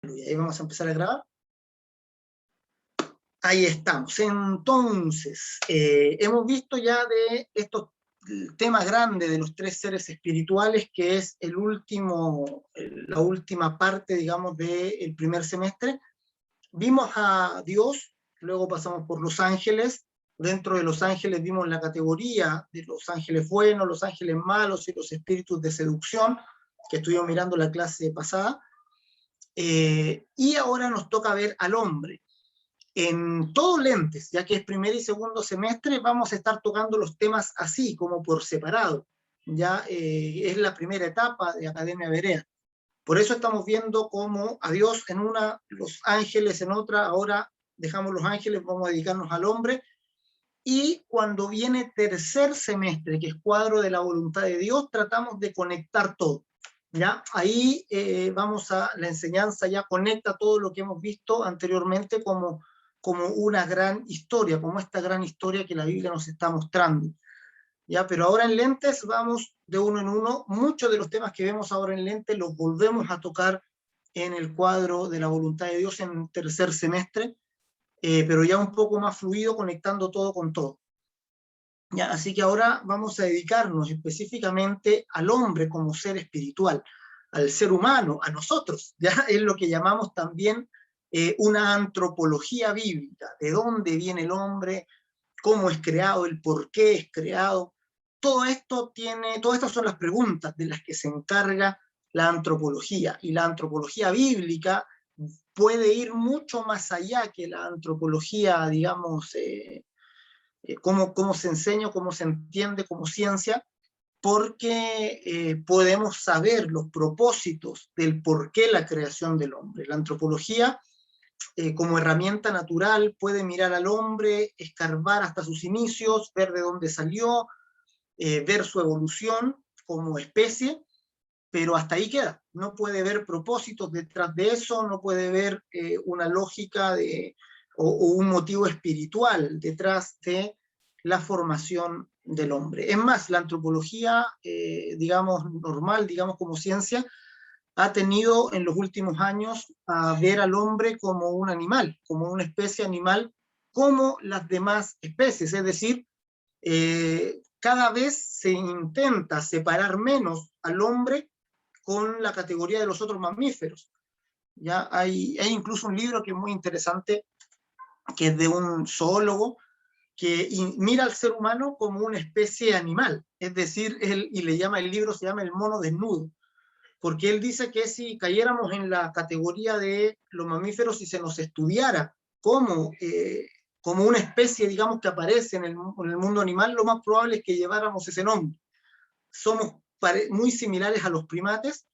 Y ahí vamos a empezar a grabar. Ahí estamos. Entonces, hemos visto ya de estos temas grandes de los tres seres espirituales, que es la última parte, digamos, del primer semestre. Vimos a Dios, luego pasamos por los ángeles. Dentro de los ángeles vimos la categoría de los ángeles buenos, los ángeles malos y los espíritus de seducción, que estuvimos mirando la clase pasada. Y ahora nos toca ver al hombre. En todos lentes, ya que es primer y segundo semestre, vamos a estar tocando los temas así, como por separado. Ya es la primera etapa de Academia Berea. Por eso estamos viendo cómo a Dios en una, los ángeles en otra. Ahora dejamos los ángeles, vamos a dedicarnos al hombre. Y cuando viene tercer semestre, que es cuadro de la voluntad de Dios, tratamos de conectar todo. ¿Ya? Ahí vamos a la enseñanza, ya conecta todo lo que hemos visto anteriormente como una gran historia, como esta gran historia que la Biblia nos está mostrando. ¿Ya? Pero ahora en lentes vamos de uno en uno. Muchos de los temas que vemos ahora en lentes los volvemos a tocar en el cuadro de la voluntad de Dios en tercer semestre, pero ya un poco más fluido, conectando todo con todo. ¿Ya? Así que ahora vamos a dedicarnos específicamente al hombre como ser espiritual, al ser humano, a nosotros. ¿Ya? Es lo que llamamos también una antropología bíblica. ¿De dónde viene el hombre? ¿Cómo es creado? ¿El por qué es creado? Todas estas son las preguntas de las que se encarga la antropología. Y la antropología bíblica puede ir mucho más allá que la antropología, digamos, cómo se enseña, cómo se entiende como ciencia, porque podemos saber los propósitos del por qué la creación del hombre. La antropología, como herramienta natural, puede mirar al hombre, escarbar hasta sus inicios, ver de dónde salió, ver su evolución como especie, pero hasta ahí queda. No puede ver propósitos detrás de eso, no puede ver una lógica o un motivo espiritual detrás de la formación del hombre. Es más, la antropología, digamos, normal, digamos, como ciencia, ha tenido en los últimos años a ver al hombre como un animal, como una especie animal, como las demás especies. Es decir, cada vez se intenta separar menos al hombre con la categoría de los otros mamíferos. ¿Ya? Hay incluso un libro que es muy interesante, que es de un zoólogo, que mira al ser humano como una especie animal, es decir, y el libro se llama El mono desnudo, porque él dice que si cayéramos en la categoría de los mamíferos y se nos estudiara como una especie, digamos, que aparece en el mundo animal, lo más probable es que lleváramos ese nombre. Somos muy similares a los primates,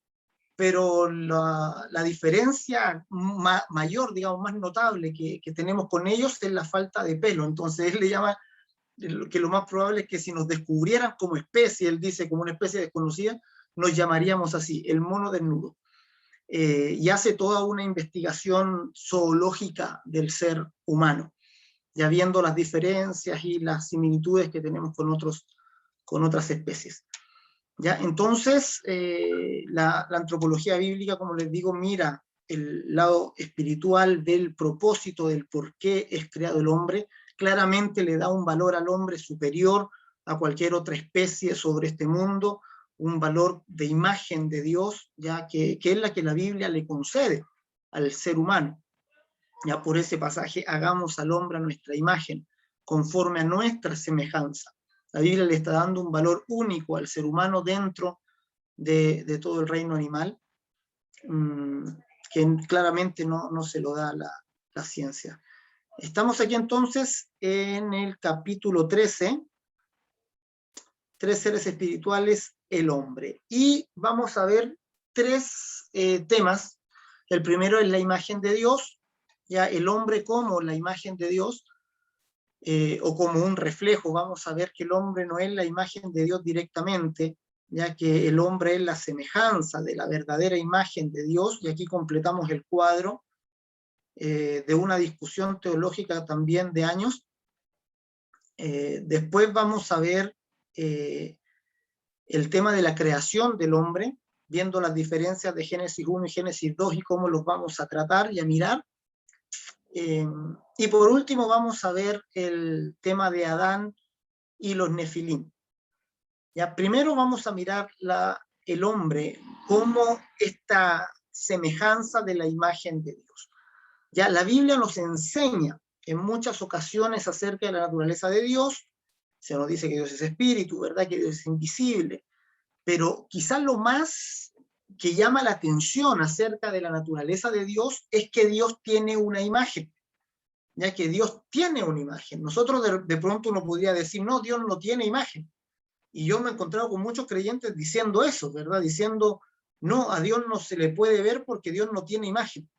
pero la diferencia mayor, digamos, más notable que tenemos con ellos es la falta de pelo. Entonces él le llama que lo más probable es que si nos descubrieran como especie, él dice como una especie desconocida, nos llamaríamos así, el mono desnudo. Y hace toda una investigación zoológica del ser humano, ya viendo las diferencias y las similitudes que tenemos con otras especies. ¿Ya? Entonces, la antropología bíblica, como les digo, mira el lado espiritual del propósito, del por qué es creado el hombre. Claramente le da un valor al hombre superior a cualquier otra especie sobre este mundo, un valor de imagen de Dios, ya que es la que la Biblia le concede al ser humano. Ya por ese pasaje, hagamos al hombre a nuestra imagen, conforme a nuestra semejanza. La Biblia le está dando un valor único al ser humano dentro de todo el reino animal, que claramente no se lo da la ciencia. Estamos aquí entonces en el capítulo 13, tres seres espirituales, el hombre. Y vamos a ver tres temas. El primero es la imagen de Dios, ya el hombre como la imagen de Dios, o como un reflejo. Vamos a ver que el hombre no es la imagen de Dios directamente, ya que el hombre es la semejanza de la verdadera imagen de Dios, y aquí completamos el cuadro de una discusión teológica también de años. Después vamos a ver el tema de la creación del hombre, viendo las diferencias de Génesis 1 y Génesis 2 y cómo los vamos a tratar y a mirar. Y por último vamos a ver el tema de Adán y los Nefilim. Ya, primero vamos a mirar el hombre como esta semejanza de la imagen de Dios. Ya, la Biblia nos enseña en muchas ocasiones acerca de la naturaleza de Dios. Se nos dice que Dios es espíritu, ¿verdad? Que Dios es invisible. Pero quizás lo más que llama la atención acerca de la naturaleza de Dios es que Dios tiene una imagen, ya que Dios tiene una imagen. Nosotros de pronto uno podría decir, no, Dios no tiene imagen. Y yo me he encontrado con muchos creyentes diciendo eso, ¿verdad? Diciendo, no, a Dios no se le puede ver porque Dios no tiene imagen.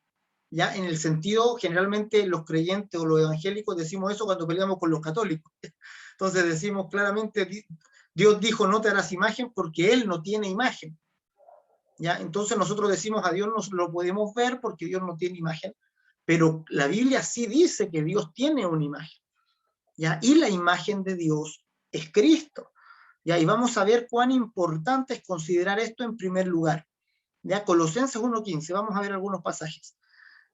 Ya en el sentido, generalmente los creyentes o los evangélicos decimos eso cuando peleamos con los católicos. Entonces decimos claramente, Dios dijo, no te harás imagen porque Él no tiene imagen. ¿Ya? Entonces nosotros decimos, a Dios no lo podemos ver porque Dios no tiene imagen, pero la Biblia sí dice que Dios tiene una imagen. ¿Ya? Y la imagen de Dios es Cristo. ¿Ya? Y vamos a ver cuán importante es considerar esto en primer lugar. ¿Ya? Colosenses 1:15, vamos a ver algunos pasajes.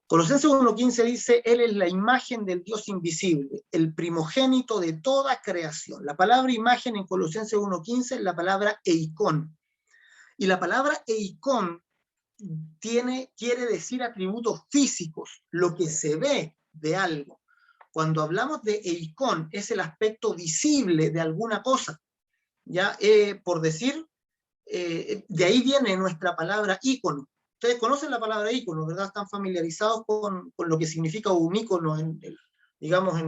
Colosenses 1:15 dice, Él es la imagen del Dios invisible, el primogénito de toda creación. La palabra imagen en Colosenses 1:15 es la palabra eikon. Y la palabra eikon quiere decir atributos físicos, lo que se ve de algo. Cuando hablamos de eikon, es el aspecto visible de alguna cosa. Ya, por decir, de ahí viene nuestra palabra ícono. Ustedes conocen la palabra ícono, ¿verdad? Están familiarizados con lo que significa un ícono, digamos,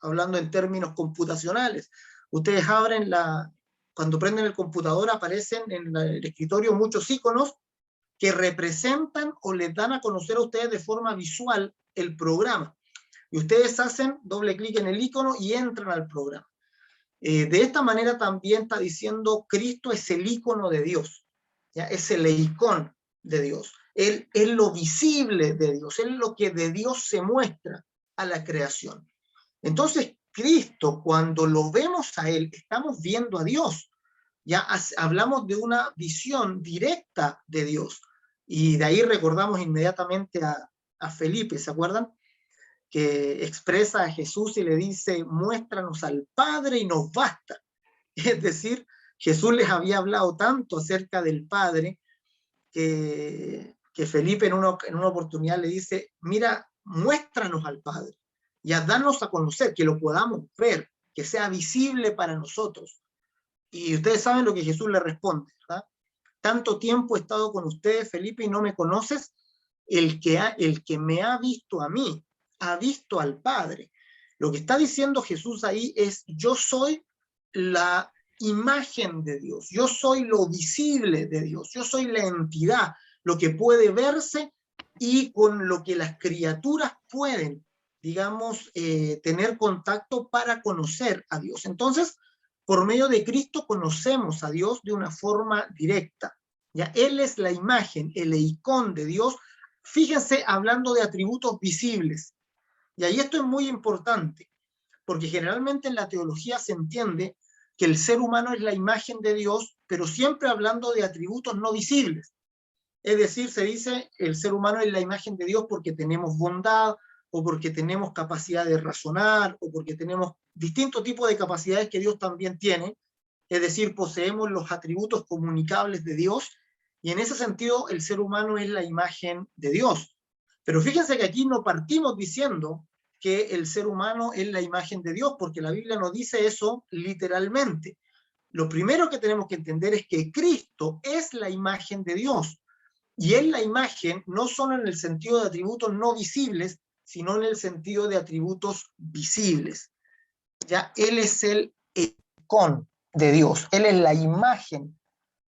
hablando en términos computacionales. Ustedes abren cuando prenden el computador aparecen en el escritorio muchos íconos que representan o les dan a conocer a ustedes de forma visual el programa. Y ustedes hacen doble clic en el ícono y entran al programa. De esta manera también está diciendo Cristo es el ícono de Dios, ¿ya? Es el icón de Dios, Él es lo visible de Dios, Él es lo que de Dios se muestra a la creación. Entonces Cristo, cuando lo vemos a Él, estamos viendo a Dios, ya hablamos de una visión directa de Dios, y de ahí recordamos inmediatamente a Felipe, ¿se acuerdan? Que expresa a Jesús y le dice, muéstranos al Padre y nos basta. Es decir, Jesús les había hablado tanto acerca del Padre que Felipe en una oportunidad le dice, mira, muéstranos al Padre, ya danos a conocer, que lo podamos ver, que sea visible para nosotros. Y ustedes saben lo que Jesús le responde, ¿verdad? Tanto tiempo he estado con ustedes, Felipe, y no me conoces. El que me ha visto a mí, ha visto al Padre. Lo que está diciendo Jesús ahí es, yo soy la imagen de Dios, yo soy lo visible de Dios, yo soy la entidad, lo que puede verse y con lo que las criaturas pueden, digamos, tener contacto para conocer a Dios. Entonces, por medio de Cristo conocemos a Dios de una forma directa. Ya, Él es la imagen, el icón de Dios. Fíjense, hablando de atributos visibles. Y ahí esto es muy importante, porque generalmente en la teología se entiende que el ser humano es la imagen de Dios, pero siempre hablando de atributos no visibles. Es decir, se dice el ser humano es la imagen de Dios porque tenemos bondad, o porque tenemos capacidad de razonar, o porque tenemos distintos tipos de capacidades que Dios también tiene. Es decir, poseemos los atributos comunicables de Dios, y en ese sentido el ser humano es la imagen de Dios. Pero fíjense que aquí no partimos diciendo que el ser humano es la imagen de Dios, porque la Biblia no dice eso literalmente. Lo primero que tenemos que entender es que Cristo es la imagen de Dios, y es la imagen no solo en el sentido de atributos no visibles, sino en el sentido de atributos visibles. Ya, Él es el icón de Dios, Él es la imagen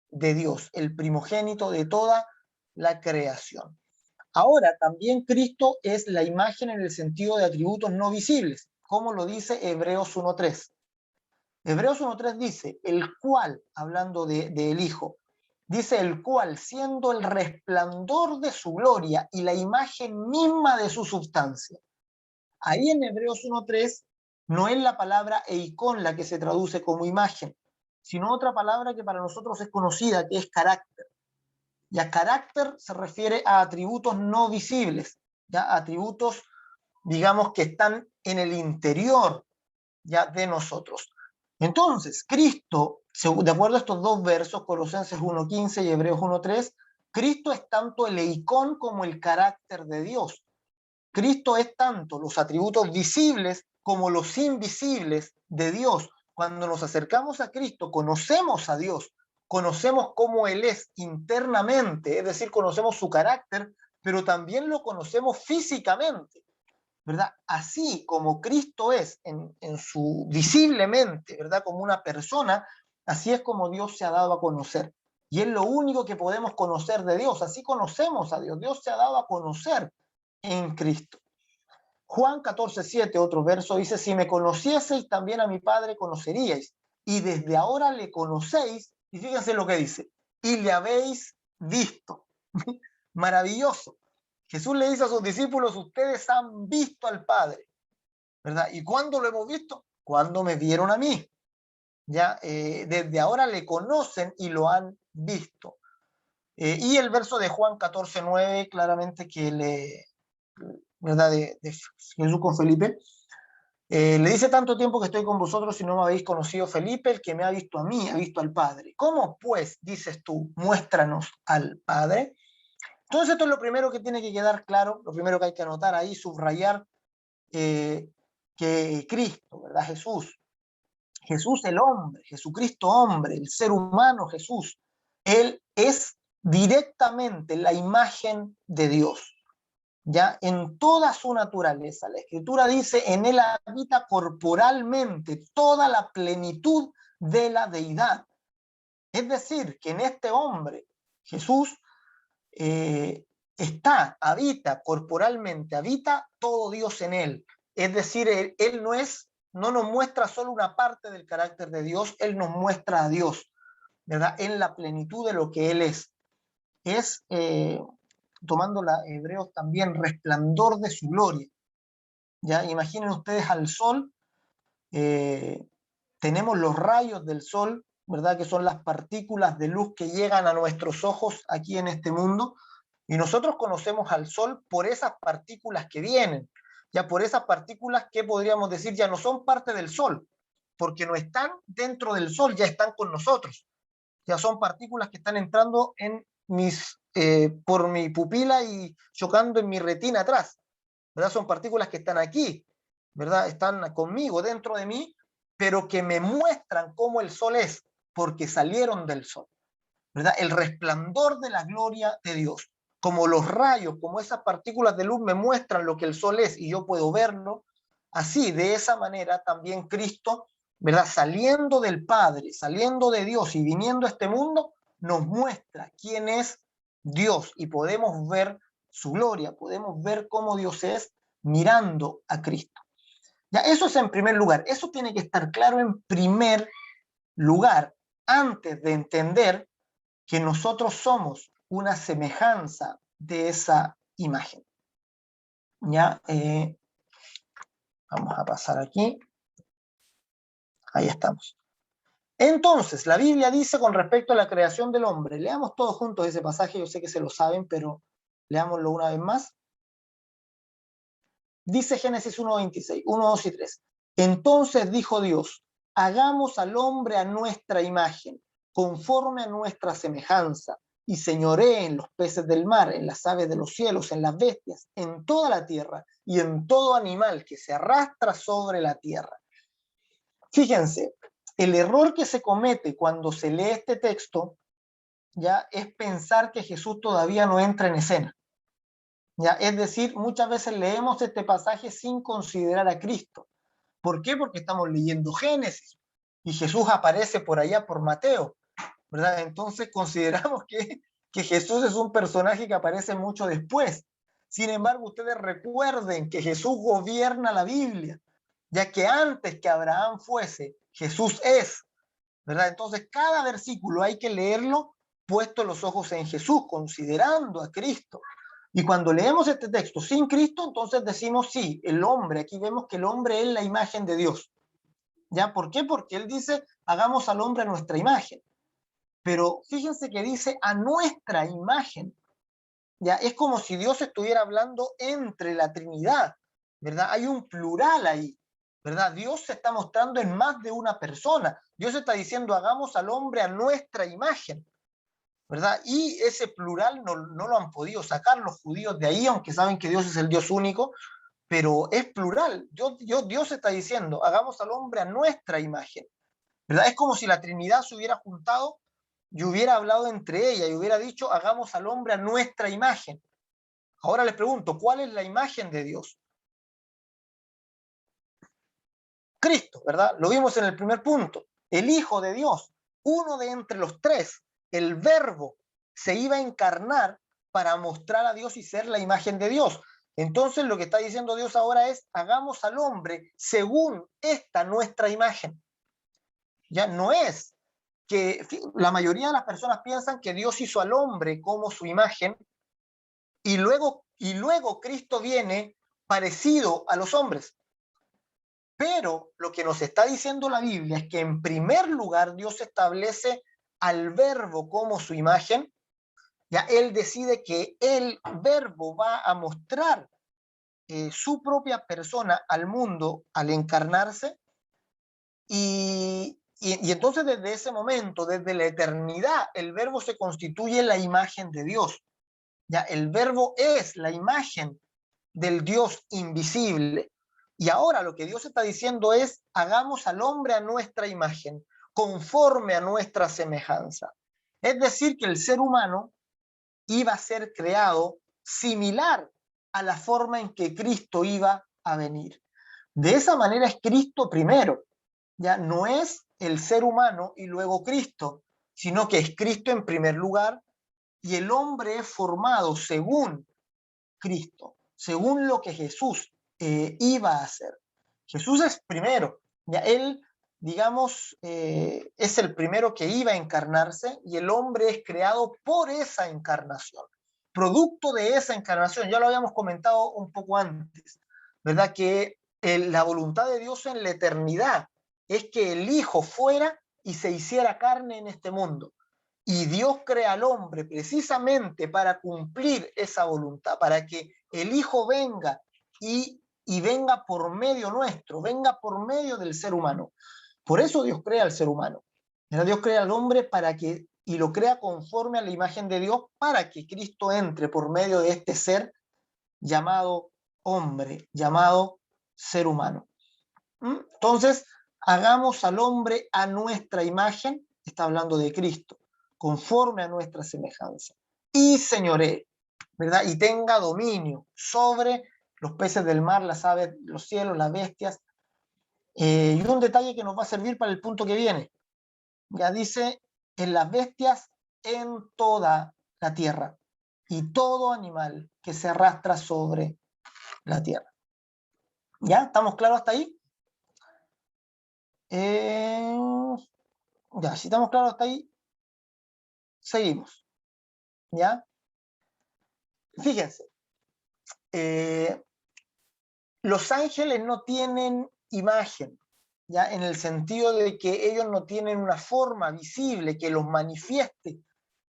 de Dios, el primogénito de toda la creación. Ahora, también Cristo es la imagen en el sentido de atributos no visibles, como lo dice Hebreos 1:3. Hebreos 1:3 dice, el cual, hablando del Hijo, dice el cual, siendo el resplandor de su gloria y la imagen misma de su substancia. Ahí en Hebreos 1:3 no es la palabra eikon la que se traduce como imagen, sino otra palabra que para nosotros es conocida, que es carácter. Ya carácter se refiere a atributos no visibles, ya atributos, digamos, que están en el interior ya de nosotros. Entonces, Cristo, de acuerdo a estos dos versos, Colosenses 1:15 y Hebreos 1:3, Cristo es tanto el eikón como el carácter de Dios. Cristo es tanto los atributos visibles como los invisibles de Dios. Cuando nos acercamos a Cristo, conocemos a Dios, conocemos cómo Él es internamente, es decir, conocemos su carácter, pero también lo conocemos físicamente, ¿verdad? Así como Cristo es en su visiblemente, ¿verdad? Como una persona, así es como Dios se ha dado a conocer. Y es lo único que podemos conocer de Dios. Así conocemos a Dios. Dios se ha dado a conocer en Cristo. Juan 14:7, otro verso, dice: si me conocieseis, también a mi Padre conoceríais. Y desde ahora le conocéis, y fíjense lo que dice, y le habéis visto. Maravilloso. Jesús le dice a sus discípulos: ustedes han visto al Padre, ¿verdad? ¿Y cuándo lo hemos visto? Cuando me vieron a mí. Ya, desde ahora le conocen y lo han visto. Y el verso de Juan 14:9, claramente que ¿verdad? De Jesús con Felipe, le dice: tanto tiempo que estoy con vosotros y no me habéis conocido, Felipe, el que me ha visto a mí, ha visto al Padre. ¿Cómo pues, dices tú, muéstranos al Padre? Entonces esto es lo primero que tiene que quedar claro, lo primero que hay que anotar ahí, subrayar, que Cristo, ¿verdad? Jesús el hombre, Jesucristo hombre, el ser humano Jesús, Él es directamente la imagen de Dios, ya en toda su naturaleza. La Escritura dice: en Él habita corporalmente toda la plenitud de la deidad. Es decir, que en este hombre, Jesús, habita corporalmente, habita todo Dios en Él. Es decir, él no nos muestra solo una parte del carácter de Dios, Él nos muestra a Dios, ¿verdad? En la plenitud de lo que Él es. Es, tomando la Hebreos también, resplandor de su gloria. Ya imaginen ustedes al sol, tenemos los rayos del sol, ¿verdad? Que son las partículas de luz que llegan a nuestros ojos aquí en este mundo, y nosotros conocemos al sol por esas partículas que vienen, ya por esas partículas que podríamos decir ya no son parte del sol, porque no están dentro del sol, ya están con nosotros, ya son partículas que están entrando por mi pupila y chocando en mi retina atrás, ¿verdad? Son partículas que están aquí, ¿verdad? Están conmigo, dentro de mí, pero que me muestran cómo el sol es, porque salieron del sol, ¿verdad? El resplandor de la gloria de Dios, como los rayos, como esas partículas de luz me muestran lo que el sol es y yo puedo verlo, así, de esa manera también Cristo, ¿verdad? Saliendo del Padre, saliendo de Dios y viniendo a este mundo, nos muestra quién es Dios y podemos ver su gloria, podemos ver cómo Dios es mirando a Cristo. Ya, eso es en primer lugar, eso tiene que estar claro en primer lugar, antes de entender que nosotros somos una semejanza de esa imagen. Ya, vamos a pasar aquí. Ahí estamos. Entonces, la Biblia dice con respecto a la creación del hombre, leamos todos juntos ese pasaje, yo sé que se lo saben, pero leámoslo una vez más. Dice Génesis 1:26, 1, 2 y 3. Entonces dijo Dios: hagamos al hombre a nuestra imagen, conforme a nuestra semejanza, y señoree en los peces del mar, en las aves de los cielos, en las bestias, en toda la tierra y en todo animal que se arrastra sobre la tierra. Fíjense, el error que se comete cuando se lee este texto ya es pensar que Jesús todavía no entra en escena. ¿Ya? Es decir, muchas veces leemos este pasaje sin considerar a Cristo. ¿Por qué? Porque estamos leyendo Génesis y Jesús aparece por allá por Mateo, ¿verdad? Entonces consideramos que Jesús es un personaje que aparece mucho después. Sin embargo, ustedes recuerden que Jesús gobierna la Biblia, ya que antes que Abraham fuese, Jesús es, ¿verdad? Entonces cada versículo hay que leerlo puesto los ojos en Jesús, considerando a Cristo. Y cuando leemos este texto sin Cristo, entonces decimos: sí, el hombre, aquí vemos que el hombre es la imagen de Dios. ¿Ya? ¿Por qué? Porque él dice: hagamos al hombre a nuestra imagen. pero fíjense que dice a nuestra imagen. Ya es como si Dios estuviera hablando entre la Trinidad, ¿verdad? Hay un plural ahí, ¿verdad? Dios se está mostrando en más de una persona. Dios está diciendo, hagamos al hombre a nuestra imagen, ¿verdad? Y ese plural no lo han podido sacar los judíos de ahí, aunque saben que Dios es el Dios único, pero es plural. Dios está diciendo, hagamos al hombre a nuestra imagen, ¿verdad? Es como si la Trinidad se hubiera juntado y hubiera hablado entre ella y hubiera dicho, hagamos al hombre a nuestra imagen. Ahora les pregunto, ¿cuál es la imagen de Dios? Cristo, ¿verdad? Lo vimos en el primer punto. El Hijo de Dios, uno de entre los tres, el Verbo, se iba a encarnar para mostrar a Dios y ser la imagen de Dios. Entonces lo que está diciendo Dios ahora es, hagamos al hombre según esta nuestra imagen. Ya no es que la mayoría de las personas piensan que Dios hizo al hombre como su imagen y luego Cristo viene parecido a los hombres. Pero lo que nos está diciendo la Biblia es que en primer lugar Dios establece al Verbo como su imagen. Ya Él decide que el Verbo va a mostrar su propia persona al mundo al encarnarse. Y entonces desde ese momento, desde la eternidad, el Verbo se constituye la imagen de Dios. Ya el Verbo es la imagen del Dios invisible. Y ahora lo que Dios está diciendo es, hagamos al hombre a nuestra imagen, conforme a nuestra semejanza. Es decir, que el ser humano iba a ser creado similar a la forma en que Cristo iba a venir. De esa manera es Cristo primero. Ya no es el ser humano y luego Cristo, sino que es Cristo en primer lugar y el hombre es formado según Cristo, según lo que Jesús iba a hacer. Jesús es primero, ya él, digamos, es el primero que iba a encarnarse y el hombre es creado por esa encarnación, producto de esa encarnación. Ya lo habíamos comentado un poco antes, ¿verdad? Que la voluntad de Dios en la eternidad es que el Hijo fuera y se hiciera carne en este mundo. Y Dios crea al hombre precisamente para cumplir esa voluntad, para que el Hijo venga y venga por medio nuestro, venga por medio del ser humano. Por eso Dios crea al ser humano. Dios crea al hombre para que, y lo crea conforme a la imagen de Dios, para que Cristo entre por medio de este ser llamado hombre, llamado ser humano. Entonces, hagamos al hombre a nuestra imagen, está hablando de Cristo, conforme a nuestra semejanza, y señoree, ¿verdad? Y tenga dominio sobre los peces del mar, las aves, los cielos, las bestias. Y un detalle que nos va a servir para el punto que viene. Ya dice, en las bestias en toda la tierra y todo animal que se arrastra sobre la tierra. ¿Ya? ¿Estamos claros hasta ahí? Ya, si estamos claros hasta ahí, seguimos. ¿Ya? Fíjense, los ángeles no tienen imagen, ¿ya? En el sentido de que ellos no tienen una forma visible que los manifieste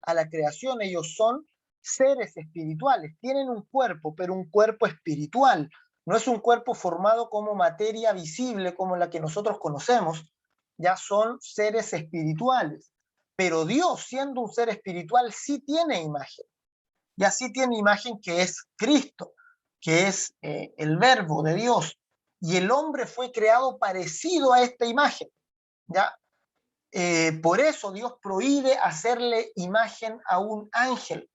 a la creación. Ellos son seres espirituales, tienen un cuerpo, pero un cuerpo espiritual. No es un cuerpo formado como materia visible como la que nosotros conocemos, ya son seres espirituales. Pero Dios, siendo un ser espiritual, sí tiene imagen. Y así tiene imagen que es Cristo, que es el verbo de Dios. Y el hombre fue creado parecido a esta imagen. ¿Ya? Por eso Dios prohíbe hacerle imagen a un ángel,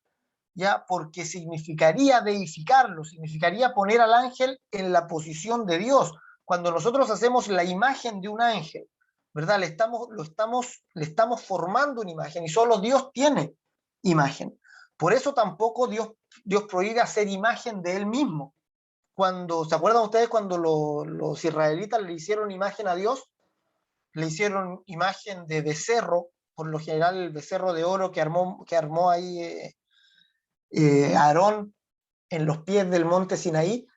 ¿ya? Porque significaría deificarlo, significaría poner al ángel en la posición de Dios. Cuando nosotros hacemos la imagen de un ángel, ¿verdad? Le estamos formando una imagen y solo Dios tiene imagen. Por eso tampoco Dios prohíbe hacer imagen de él mismo. ¿Se acuerdan ustedes cuando los israelitas le hicieron imagen a Dios? Le hicieron imagen de becerro, por lo general el becerro de oro que armó ahí Aarón en los pies del monte Sinaí.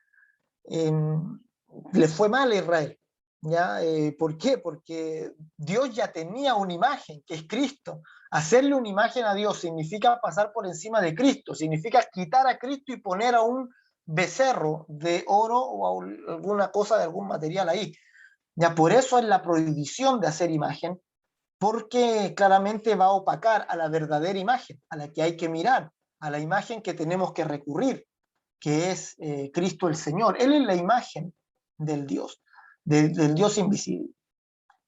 Le fue mal a Israel. ¿Ya? ¿Por qué? Porque Dios ya tenía una imagen, que es Cristo. Hacerle una imagen a Dios significa pasar por encima de Cristo, significa quitar a Cristo y poner a un becerro de oro o a alguna cosa de algún material ahí. Ya por eso es la prohibición de hacer imagen, porque claramente va a opacar a la verdadera imagen, a la que hay que mirar, a la imagen que tenemos que recurrir, que es Cristo el Señor. Él es la imagen del Dios, del Dios invisible.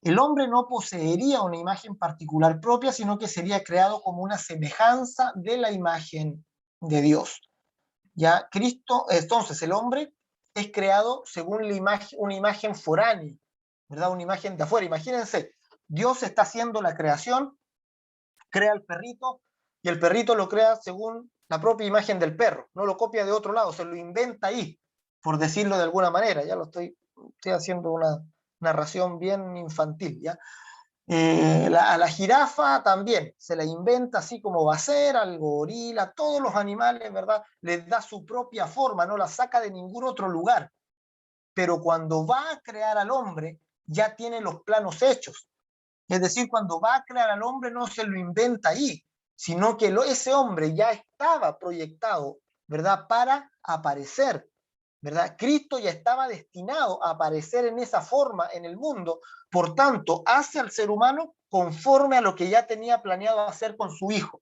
El hombre no poseería una imagen particular propia, sino que sería creado como una semejanza de la imagen de Dios. Ya Cristo, entonces el hombre es creado según la imagen, una imagen foránea, ¿verdad? Una imagen de afuera. Imagínense, Dios está haciendo la creación, crea el perrito y el perrito lo crea según la propia imagen del perro, no lo copia de otro lado, se lo inventa ahí, por decirlo de alguna manera. Ya lo estoy haciendo una narración bien infantil, ¿ya? A la jirafa también se la inventa así como va a ser, al gorila, todos los animales, ¿verdad? Les da su propia forma, no la saca de ningún otro lugar. Pero cuando va a crear al hombre, ya tiene los planos hechos. Es decir, cuando va a crear al hombre no se lo inventa ahí, sino que ese hombre ya estaba proyectado, ¿verdad? Para aparecer, ¿verdad? Cristo ya estaba destinado a aparecer en esa forma en el mundo, por tanto, hace al ser humano conforme a lo que ya tenía planeado hacer con su hijo.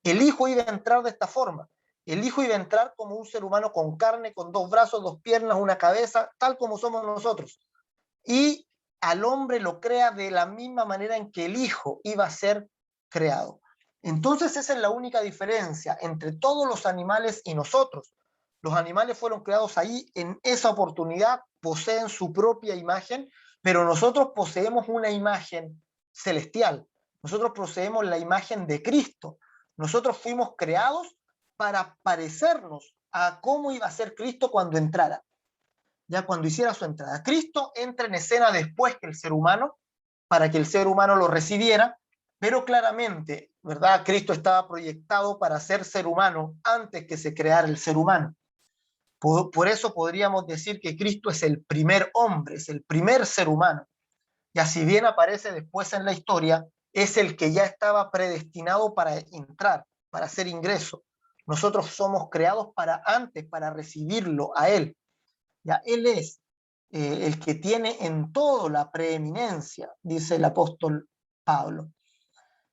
El hijo iba a entrar de esta forma. El hijo iba a entrar como un ser humano con carne, con dos brazos, dos piernas, una cabeza, tal como somos nosotros. Y al hombre lo crea de la misma manera en que el hijo iba a ser creado. Entonces esa es la única diferencia entre todos los animales y nosotros. Los animales fueron creados ahí en esa oportunidad, poseen su propia imagen, pero nosotros poseemos una imagen celestial. Nosotros poseemos la imagen de Cristo. Nosotros fuimos creados para parecernos a cómo iba a ser Cristo cuando entrara. Ya cuando hiciera su entrada. Cristo entra en escena después que el ser humano, para que el ser humano lo recibiera, pero claramente, ¿verdad? Cristo estaba proyectado para ser ser humano antes que se creara el ser humano. Por eso podríamos decir que Cristo es el primer hombre, es el primer ser humano. Ya si bien aparece después en la historia, es el que ya estaba predestinado para entrar, para hacer ingreso. Nosotros somos creados para antes, para recibirlo a Él. Ya Él es el que tiene en todo la preeminencia, dice el apóstol Pablo.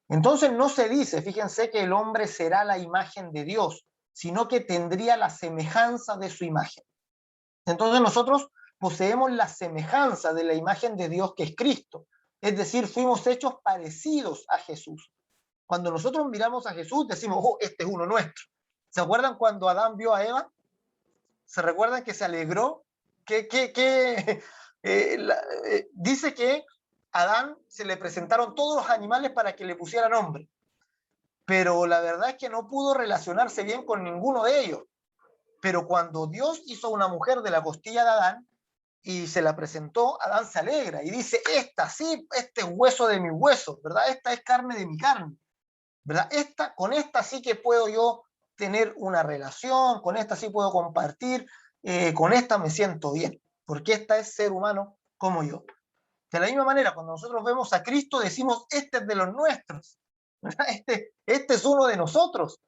Entonces no se dice, fíjense, que el hombre será la imagen de Dios, sino que tendría la semejanza de su imagen. Entonces nosotros poseemos la semejanza de la imagen de Dios, que es Cristo. Es decir, fuimos hechos parecidos a Jesús. Cuando nosotros miramos a Jesús, decimos, oh, este es uno nuestro. ¿Se acuerdan cuando Adán vio a Eva? ¿Se recuerdan que se alegró? Dice que a Adán se le presentaron todos los animales para que le pusieran nombre, pero la verdad es que no pudo relacionarse bien con ninguno de ellos. Pero cuando Dios hizo una mujer de la costilla de Adán y se la presentó, Adán se alegra y dice, esta sí, este es hueso de mi hueso, ¿verdad? Esta es carne de mi carne, ¿verdad? Con esta sí que puedo yo tener una relación, con esta sí puedo compartir, con esta me siento bien, porque esta es ser humano como yo. De la misma manera, cuando nosotros vemos a Cristo, decimos, este es de los nuestros, ¿verdad? Este es uno de nosotros,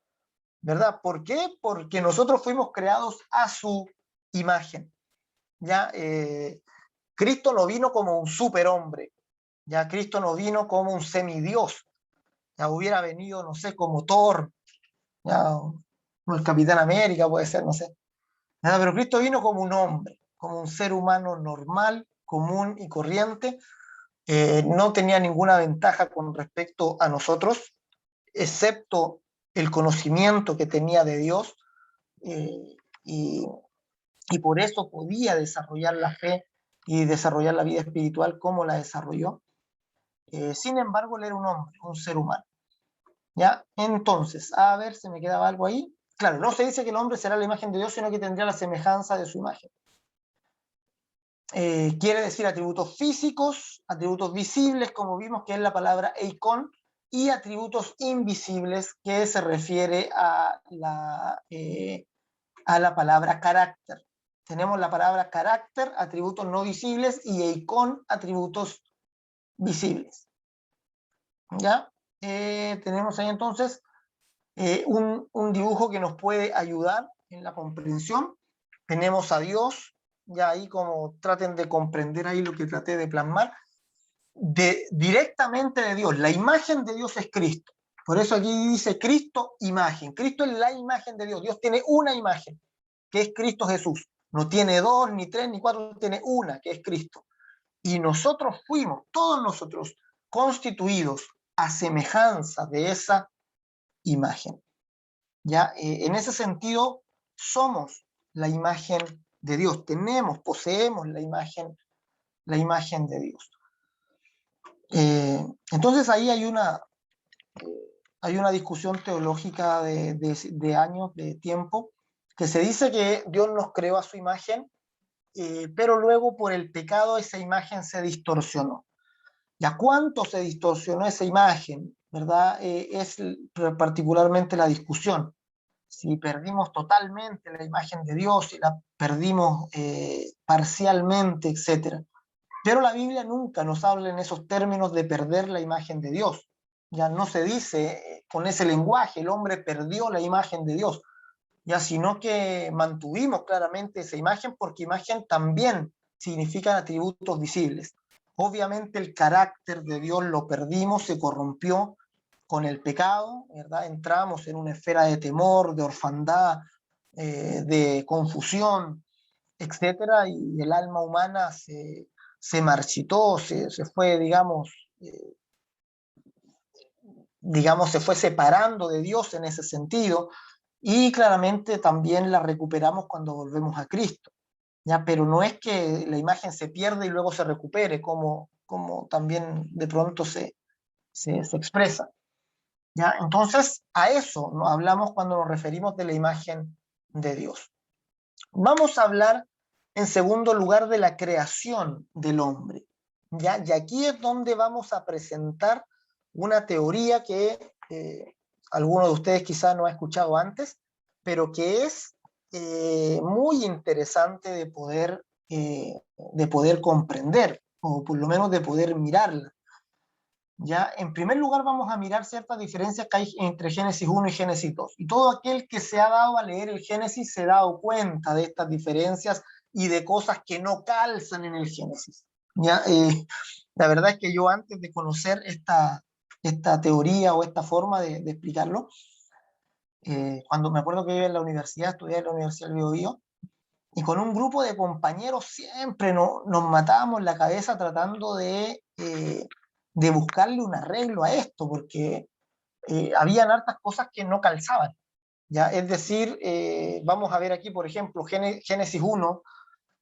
¿verdad? ¿Por qué? Porque nosotros fuimos creados a su imagen, ¿ya? Cristo no vino como un superhombre, ya Cristo no vino como un semidios, ya hubiera venido, no sé, como Thor, ya, o el Capitán América puede ser, no sé. Ya, pero Cristo vino como un hombre, como un ser humano normal, común y corriente. No tenía ninguna ventaja con respecto a nosotros, excepto el conocimiento que tenía de Dios, eh, y, y por eso podía desarrollar la fe y desarrollar la vida espiritual como la desarrolló. Sin embargo, él era un hombre, un ser humano. ¿Ya? Entonces, a ver, ¿se me quedaba algo ahí? Claro, no se dice que el hombre será la imagen de Dios, sino que tendría la semejanza de su imagen. Quiere decir atributos físicos, atributos visibles, como vimos que es la palabra eikon, y atributos invisibles, que se refiere a la palabra carácter. Tenemos la palabra carácter, atributos no visibles, y eikon, atributos visibles. ¿Ya? tenemos ahí entonces un dibujo que nos puede ayudar en la comprensión. Tenemos a Dios, ya ahí como traten de comprender ahí lo que traté de plasmar, directamente de Dios. La imagen de Dios es Cristo. Por eso aquí dice Cristo, imagen. Cristo es la imagen de Dios. Dios tiene una imagen, que es Cristo Jesús. No tiene dos, ni tres, ni cuatro, tiene una, que es Cristo. Y nosotros fuimos, todos nosotros, constituidos a semejanza de esa imagen. ¿Ya? En ese sentido, somos la imagen de Dios, poseemos la imagen de Dios. Entonces ahí hay una discusión teológica de años, de tiempo, que se dice que Dios nos creó a su imagen, pero luego por el pecado esa imagen se distorsionó. ¿Ya cuánto se distorsionó esa imagen? ¿Verdad? Es particularmente la discusión. Si perdimos totalmente la imagen de Dios, si la perdimos parcialmente, etc. Pero la Biblia nunca nos habla en esos términos de perder la imagen de Dios. Ya no se dice con ese lenguaje, el hombre perdió la imagen de Dios, ya, sino que mantuvimos claramente esa imagen, porque imagen también significan atributos visibles. Obviamente el carácter de Dios lo perdimos, se corrompió con el pecado, ¿verdad? Entramos en una esfera de temor, de orfandad, de confusión, etcétera, y el alma humana se marchitó, se fue, digamos, se fue separando de Dios en ese sentido, y claramente también la recuperamos cuando volvemos a Cristo, ¿ya? Pero no es que la imagen se pierda y luego se recupere, como también de pronto se expresa, ¿ya? Entonces, a eso nos hablamos cuando nos referimos de la imagen de Dios. Vamos a hablar en segundo lugar de la creación del hombre, ¿ya? Y aquí es donde vamos a presentar una teoría que alguno de ustedes quizás no ha escuchado antes, pero que es muy interesante de poder comprender, o por lo menos de poder mirarla. ¿Ya? En primer lugar vamos a mirar ciertas diferencias que hay entre Génesis 1 y Génesis 2. Y todo aquel que se ha dado a leer el Génesis se ha dado cuenta de estas diferencias y de cosas que no calzan en el Génesis. ¿Ya? La verdad es que yo antes de conocer esta teoría o esta forma de explicarlo, cuando me acuerdo que iba en la universidad, estudié en la Universidad del Biobío, y con un grupo de compañeros siempre nos matábamos la cabeza tratando de buscarle un arreglo a esto, porque habían hartas cosas que no calzaban, ¿ya? Es decir, vamos a ver aquí, por ejemplo, Génesis 1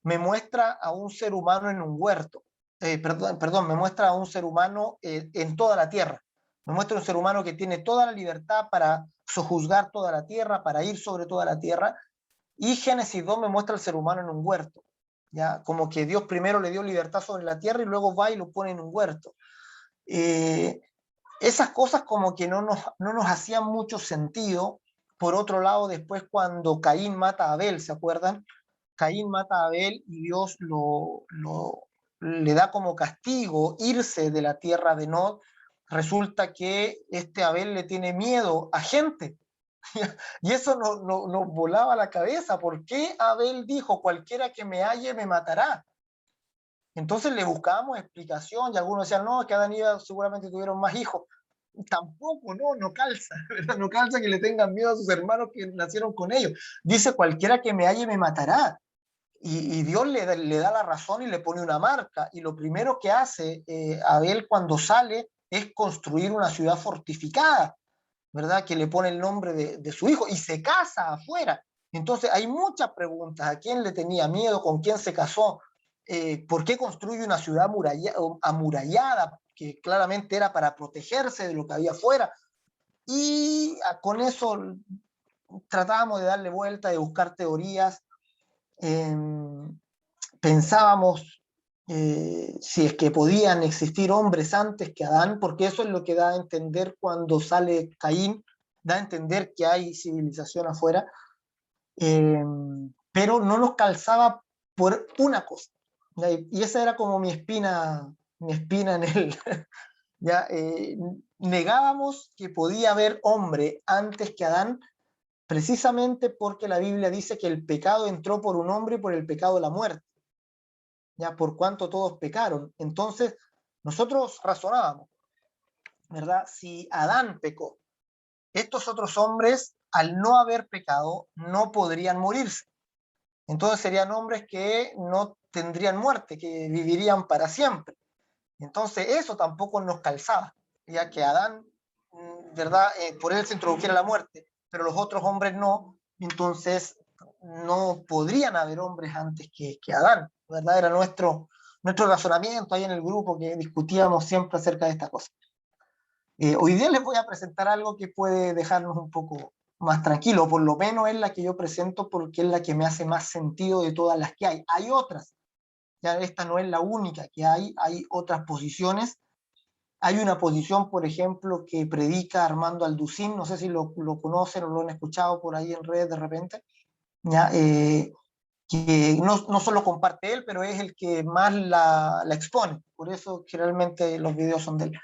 me muestra a un ser humano en un huerto, perdón, me muestra a un ser humano en toda la tierra, me muestra un ser humano que tiene toda la libertad para sojuzgar toda la tierra, para ir sobre toda la tierra, y Génesis 2 me muestra al ser humano en un huerto, ¿ya? Como que Dios primero le dio libertad sobre la tierra y luego va y lo pone en un huerto. Esas cosas como que no nos hacían mucho sentido. Por otro lado, después cuando Caín mata a Abel, ¿se acuerdan? Caín mata a Abel y Dios le da como castigo irse de la tierra de Nod. Resulta que este Abel le tiene miedo a gente. Y eso nos volaba la cabeza. ¿Por qué Abel dijo, cualquiera que me halle me matará? Entonces le buscábamos explicación y algunos decían, no, que Adán y Eva seguramente tuvieron más hijos. Tampoco, no calza, ¿verdad? No calza que le tengan miedo a sus hermanos que nacieron con ellos. Dice, cualquiera que me halle me matará. Y Dios le da la razón y le pone una marca. Y lo primero que hace Abel cuando sale es construir una ciudad fortificada, ¿verdad? Que le pone el nombre de su hijo y se casa afuera. Entonces hay muchas preguntas. ¿A quién le tenía miedo? ¿Con quién se casó? ¿Por qué construye una ciudad amurallada? Que claramente era para protegerse de lo que había afuera. Y con eso tratábamos de darle vuelta, de buscar teorías. Pensábamos si es que podían existir hombres antes que Adán, porque eso es lo que da a entender cuando sale Caín, da a entender que hay civilización afuera, pero no nos calzaba por una cosa. Y esa era como mi espina en Ya, negábamos que podía haber hombre antes que Adán, precisamente porque la Biblia dice que el pecado entró por un hombre y por el pecado la muerte, ya por cuanto todos pecaron. Entonces, nosotros razonábamos, ¿verdad? Si Adán pecó, estos otros hombres, al no haber pecado, no podrían morirse. Entonces serían hombres que no tendrían muerte, que vivirían para siempre. Entonces eso tampoco nos calzaba, ya que Adán, ¿verdad? Por él se introdujera la muerte, pero los otros hombres no, entonces no podrían haber hombres antes que Adán, ¿verdad? Era nuestro razonamiento ahí en el grupo que discutíamos siempre acerca de esta cosa. Hoy día les voy a presentar algo que puede dejarnos un poco más tranquilos, por lo menos es la que yo presento porque es la que me hace más sentido de todas las que hay. Hay otras, ya esta no es la única que hay otras posiciones. Hay una posición, por ejemplo, que predica Armando Alducín, no sé si lo conocen o lo han escuchado por ahí en redes de repente, ya, que no solo comparte él, pero es el que más la expone, por eso generalmente los videos son de él.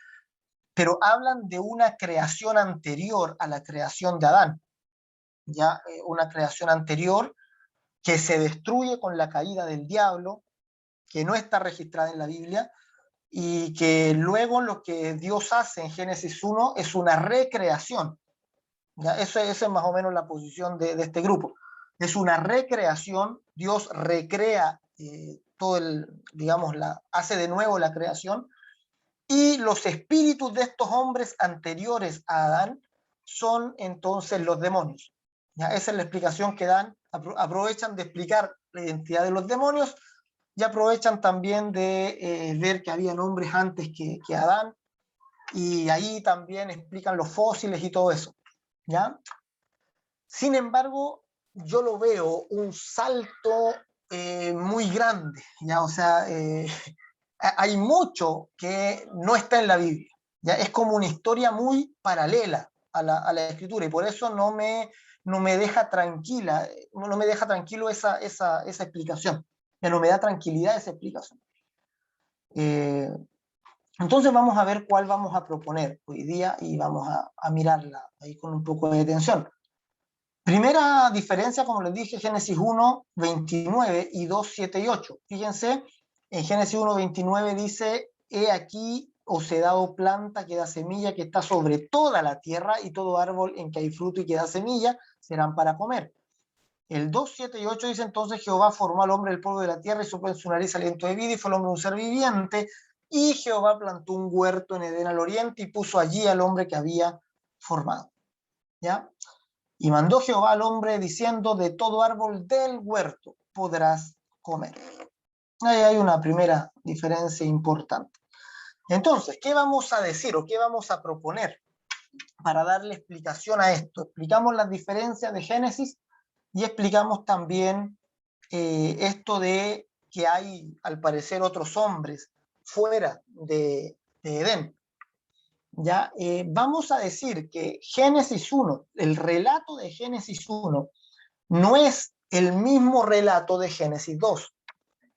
Pero hablan de una creación anterior a la creación de Adán, ya una creación anterior que se destruye con la caída del diablo, que no está registrada en la Biblia, y que luego lo que Dios hace en Génesis 1 es una recreación. ¿Ya? Esa es más o menos la posición de este grupo. Es una recreación, Dios recrea todo digamos, hace de nuevo la creación, y los espíritus de estos hombres anteriores a Adán son entonces los demonios. ¿Ya? Esa es la explicación que dan, aprovechan de explicar la identidad de los demonios y aprovechan también de ver que habían hombres antes que Adán, y ahí también explican los fósiles y todo eso, ¿ya? Sin embargo, yo lo veo un salto muy grande, ¿ya? O sea, hay mucho que no está en la Biblia, ¿ya? Es como una historia muy paralela a la escritura, y por eso no me deja tranquila, no me deja tranquilo esa explicación, ya no me da tranquilidad esa explicación. Entonces vamos a ver cuál vamos a proponer hoy día y vamos a mirarla ahí con un poco de atención. Primera diferencia, como les dije, Génesis 1, 29 y 2, 7 y 8. Fíjense, en Génesis 1, 29 dice, he aquí os he dado planta que da semilla, que está sobre toda la tierra, y todo árbol en que hay fruto y que da semilla, serán para comer. El 2, 7 y 8 dice, entonces Jehová formó al hombre del polvo de la tierra y sopló en su nariz aliento de vida, y fue el hombre un ser viviente, y Jehová plantó un huerto en Edén al oriente y puso allí al hombre que había formado. ¿Ya? Y mandó Jehová al hombre diciendo, de todo árbol del huerto podrás comer. Ahí hay una primera diferencia importante. Entonces, ¿qué vamos a decir o qué vamos a proponer para darle explicación a esto? Explicamos las diferencias de Génesis y explicamos también esto de que hay, al parecer, otros hombres fuera de Edén. ¿Ya? Vamos a decir que Génesis 1, el relato de Génesis 1, no es el mismo relato de Génesis 2.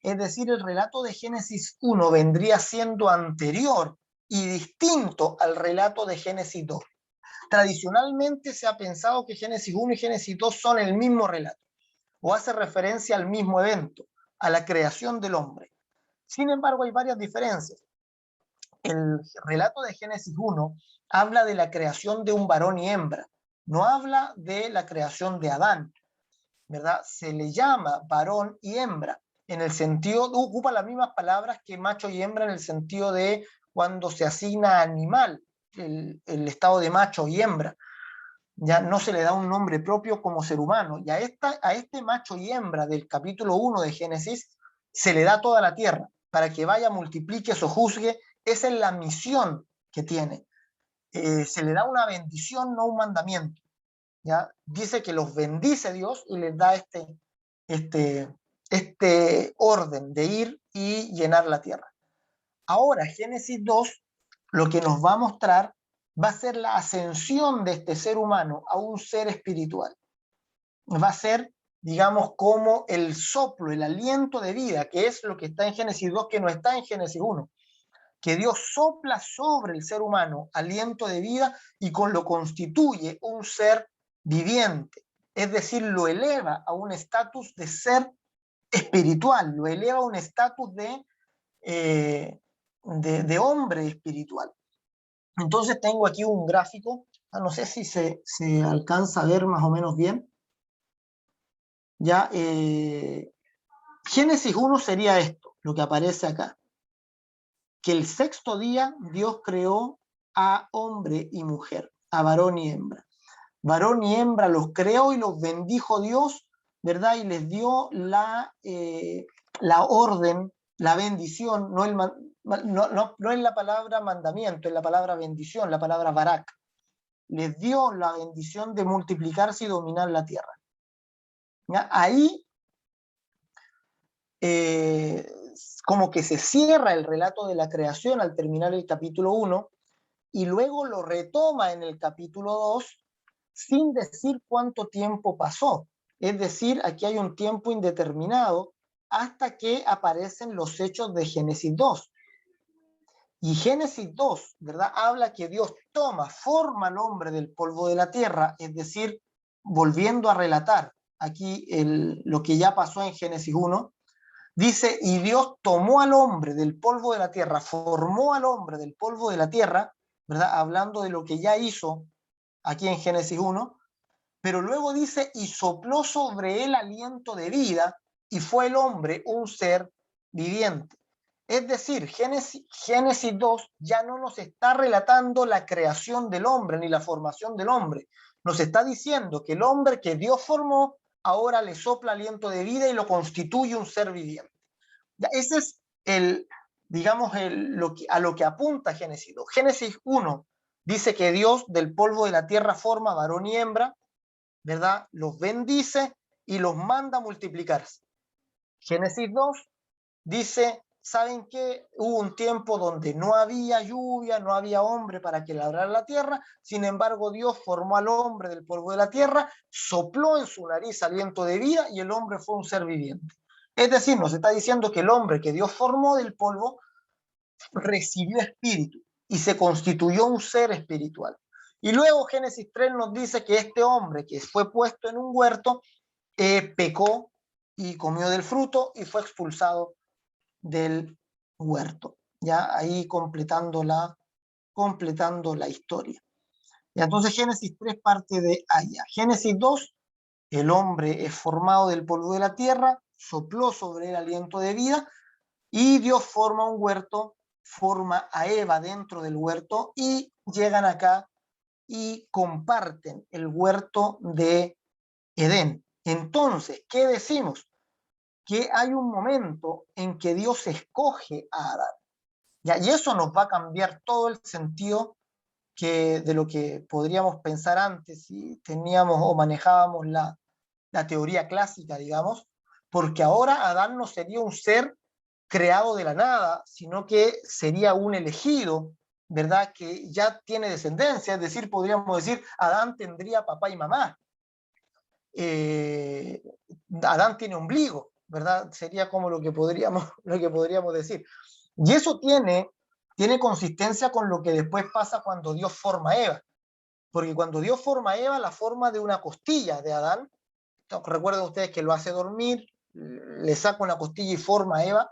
Es decir, el relato de Génesis 1 vendría siendo anterior y distinto al relato de Génesis 2. Tradicionalmente se ha pensado que Génesis 1 y Génesis 2 son el mismo relato, o hace referencia al mismo evento, a la creación del hombre. Sin embargo, hay varias diferencias. El relato de Génesis 1 habla de la creación de un varón y hembra, no habla de la creación de Adán, ¿verdad? Se le llama varón y hembra, en el sentido, ocupa las mismas palabras que macho y hembra en el sentido de cuando se asigna animal, el estado de macho y hembra. Ya no se le da un nombre propio como ser humano, y a este macho y hembra del capítulo 1 de Génesis se le da toda la tierra, para que vaya, multiplique, sojuzgue. Esa es la misión que tiene. Se le da una bendición, no un mandamiento. ¿Ya? Dice que los bendice Dios y les da este orden de ir y llenar la tierra. Ahora, Génesis 2, lo que nos va a mostrar va a ser la ascensión de este ser humano a un ser espiritual. Va a ser, digamos, como el soplo, el aliento de vida, que es lo que está en Génesis 2, que no está en Génesis 1. que Dios sopla sobre el ser humano aliento de vida y lo constituye un ser viviente. Es decir, lo eleva a un estatus de ser espiritual, lo eleva a un estatus de hombre espiritual. Entonces tengo aquí un gráfico, no sé si se alcanza a ver más o menos bien. Ya, Génesis 1 sería esto, lo que aparece acá. Que el sexto día Dios creó a hombre y mujer, a varón y hembra. Varón y hembra los creó y los bendijo Dios, ¿verdad? Y les dio la orden, la bendición, no es la palabra mandamiento, es la palabra bendición, la palabra barak. Les dio la bendición de multiplicarse y dominar la tierra. ¿Ya? Ahí como que se cierra el relato de la creación al terminar el capítulo 1 y luego lo retoma en el capítulo 2 sin decir cuánto tiempo pasó. Es decir, aquí hay un tiempo indeterminado hasta que aparecen los hechos de Génesis 2. Y Génesis 2, ¿verdad? Habla que Dios forma al hombre del polvo de la tierra, es decir, volviendo a relatar aquí lo que ya pasó en Génesis 1, dice, y Dios tomó al hombre del polvo de la tierra, formó al hombre del polvo de la tierra, ¿verdad? Hablando de lo que ya hizo aquí en Génesis 1, pero luego dice, y sopló sobre él aliento de vida, y fue el hombre un ser viviente. Es decir, Génesis 2 ya no nos está relatando la creación del hombre ni la formación del hombre. Nos está diciendo que el hombre que Dios formó ahora le sopla aliento de vida y lo constituye un ser viviente. Ese es a lo que apunta Génesis 2. Génesis 1 dice que Dios del polvo de la tierra forma varón y hembra, ¿verdad? Los bendice y los manda a multiplicarse. Génesis 2 dice, ¿saben qué? Hubo un tiempo donde no había lluvia, no había hombre para que labrara la tierra, sin embargo Dios formó al hombre del polvo de la tierra, sopló en su nariz aliento de vida y el hombre fue un ser viviente. Es decir, nos está diciendo que el hombre que Dios formó del polvo recibió espíritu y se constituyó un ser espiritual. Y luego Génesis 3 nos dice que este hombre que fue puesto en un huerto pecó y comió del fruto y fue expulsado del huerto. Ya ahí completando la historia. Y entonces Génesis 3 parte de allá. Génesis 2, el hombre es formado del polvo de la tierra, sopló sobre él aliento de vida y Dios forma un huerto, forma a Eva dentro del huerto y llegan acá y comparten el huerto de Edén. Entonces, ¿qué decimos? Que hay un momento en que Dios escoge a Adán. ¿Ya? Y eso nos va a cambiar todo el sentido de lo que podríamos pensar antes si teníamos o manejábamos la teoría clásica, digamos, porque ahora Adán no sería un ser creado de la nada, sino que sería un elegido, ¿verdad? Que ya tiene descendencia, es decir, podríamos decir, Adán tendría papá y mamá. Adán tiene ombligo, ¿verdad? Sería como lo que podríamos decir. Y eso tiene consistencia con lo que después pasa cuando Dios forma a Eva. Porque cuando Dios forma a Eva, la forma de una costilla de Adán, recuerden ustedes que lo hace dormir, le saca una costilla y forma a Eva,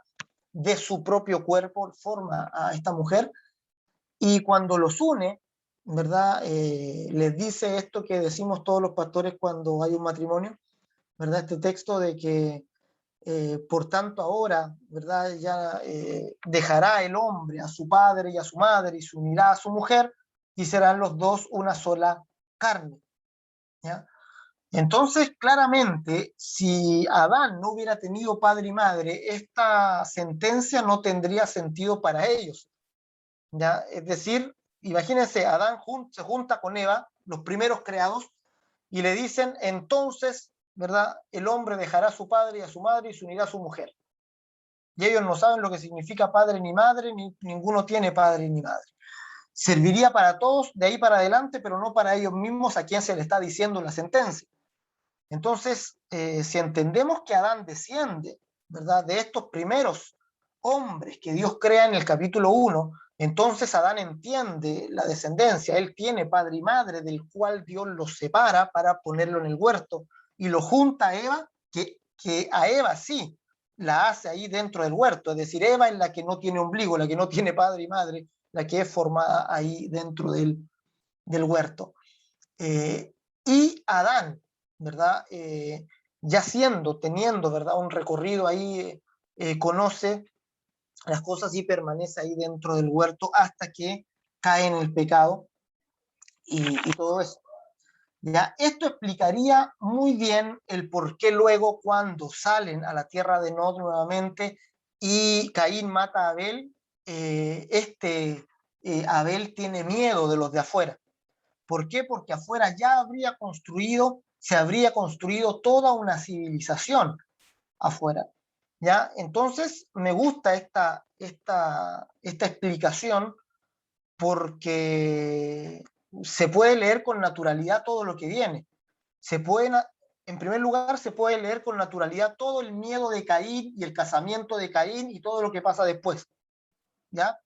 de su propio cuerpo, forma a esta mujer, y cuando los une, ¿verdad? Les dice esto que decimos todos los pastores cuando hay un matrimonio, ¿verdad? Este texto de que por tanto ahora, ¿verdad? Ya dejará el hombre a su padre y a su madre y se unirá a su mujer y serán los dos una sola carne. ¿Ya? Entonces, claramente, si Adán no hubiera tenido padre y madre, esta sentencia no tendría sentido para ellos. ¿Ya? Es decir, imagínense, Adán se junta con Eva, los primeros creados, y le dicen, entonces, ¿verdad? El hombre dejará a su padre y a su madre y se unirá a su mujer. Y ellos no saben lo que significa padre ni madre, ni ninguno tiene padre ni madre. Serviría para todos de ahí para adelante, pero no para ellos mismos a quien se le está diciendo la sentencia. Entonces, si entendemos que Adán desciende, ¿verdad? De estos primeros hombres que Dios crea en el capítulo 1, Entonces Adán entiende la descendencia, él tiene padre y madre del cual Dios los separa para ponerlo en el huerto y lo junta a Eva, que a Eva sí la hace ahí dentro del huerto, es decir, Eva es la que no tiene ombligo, la que no tiene padre y madre, la que es formada ahí dentro del huerto. Y Adán, ¿verdad? Ya teniendo, ¿verdad? Un recorrido ahí, conoce las cosas y permanece ahí dentro del huerto hasta que cae en el pecado y todo eso. ¿Ya? Esto explicaría muy bien el por qué luego cuando salen a la tierra de Nod nuevamente y Caín mata a Abel, Abel tiene miedo de los de afuera. ¿Por qué? Porque afuera ya se habría construido toda una civilización afuera. ¿Ya? Entonces me gusta esta explicación porque se puede leer con naturalidad todo lo que viene. En primer lugar, se puede leer con naturalidad todo el miedo de Caín y el casamiento de Caín y todo lo que pasa después. ¿Ya?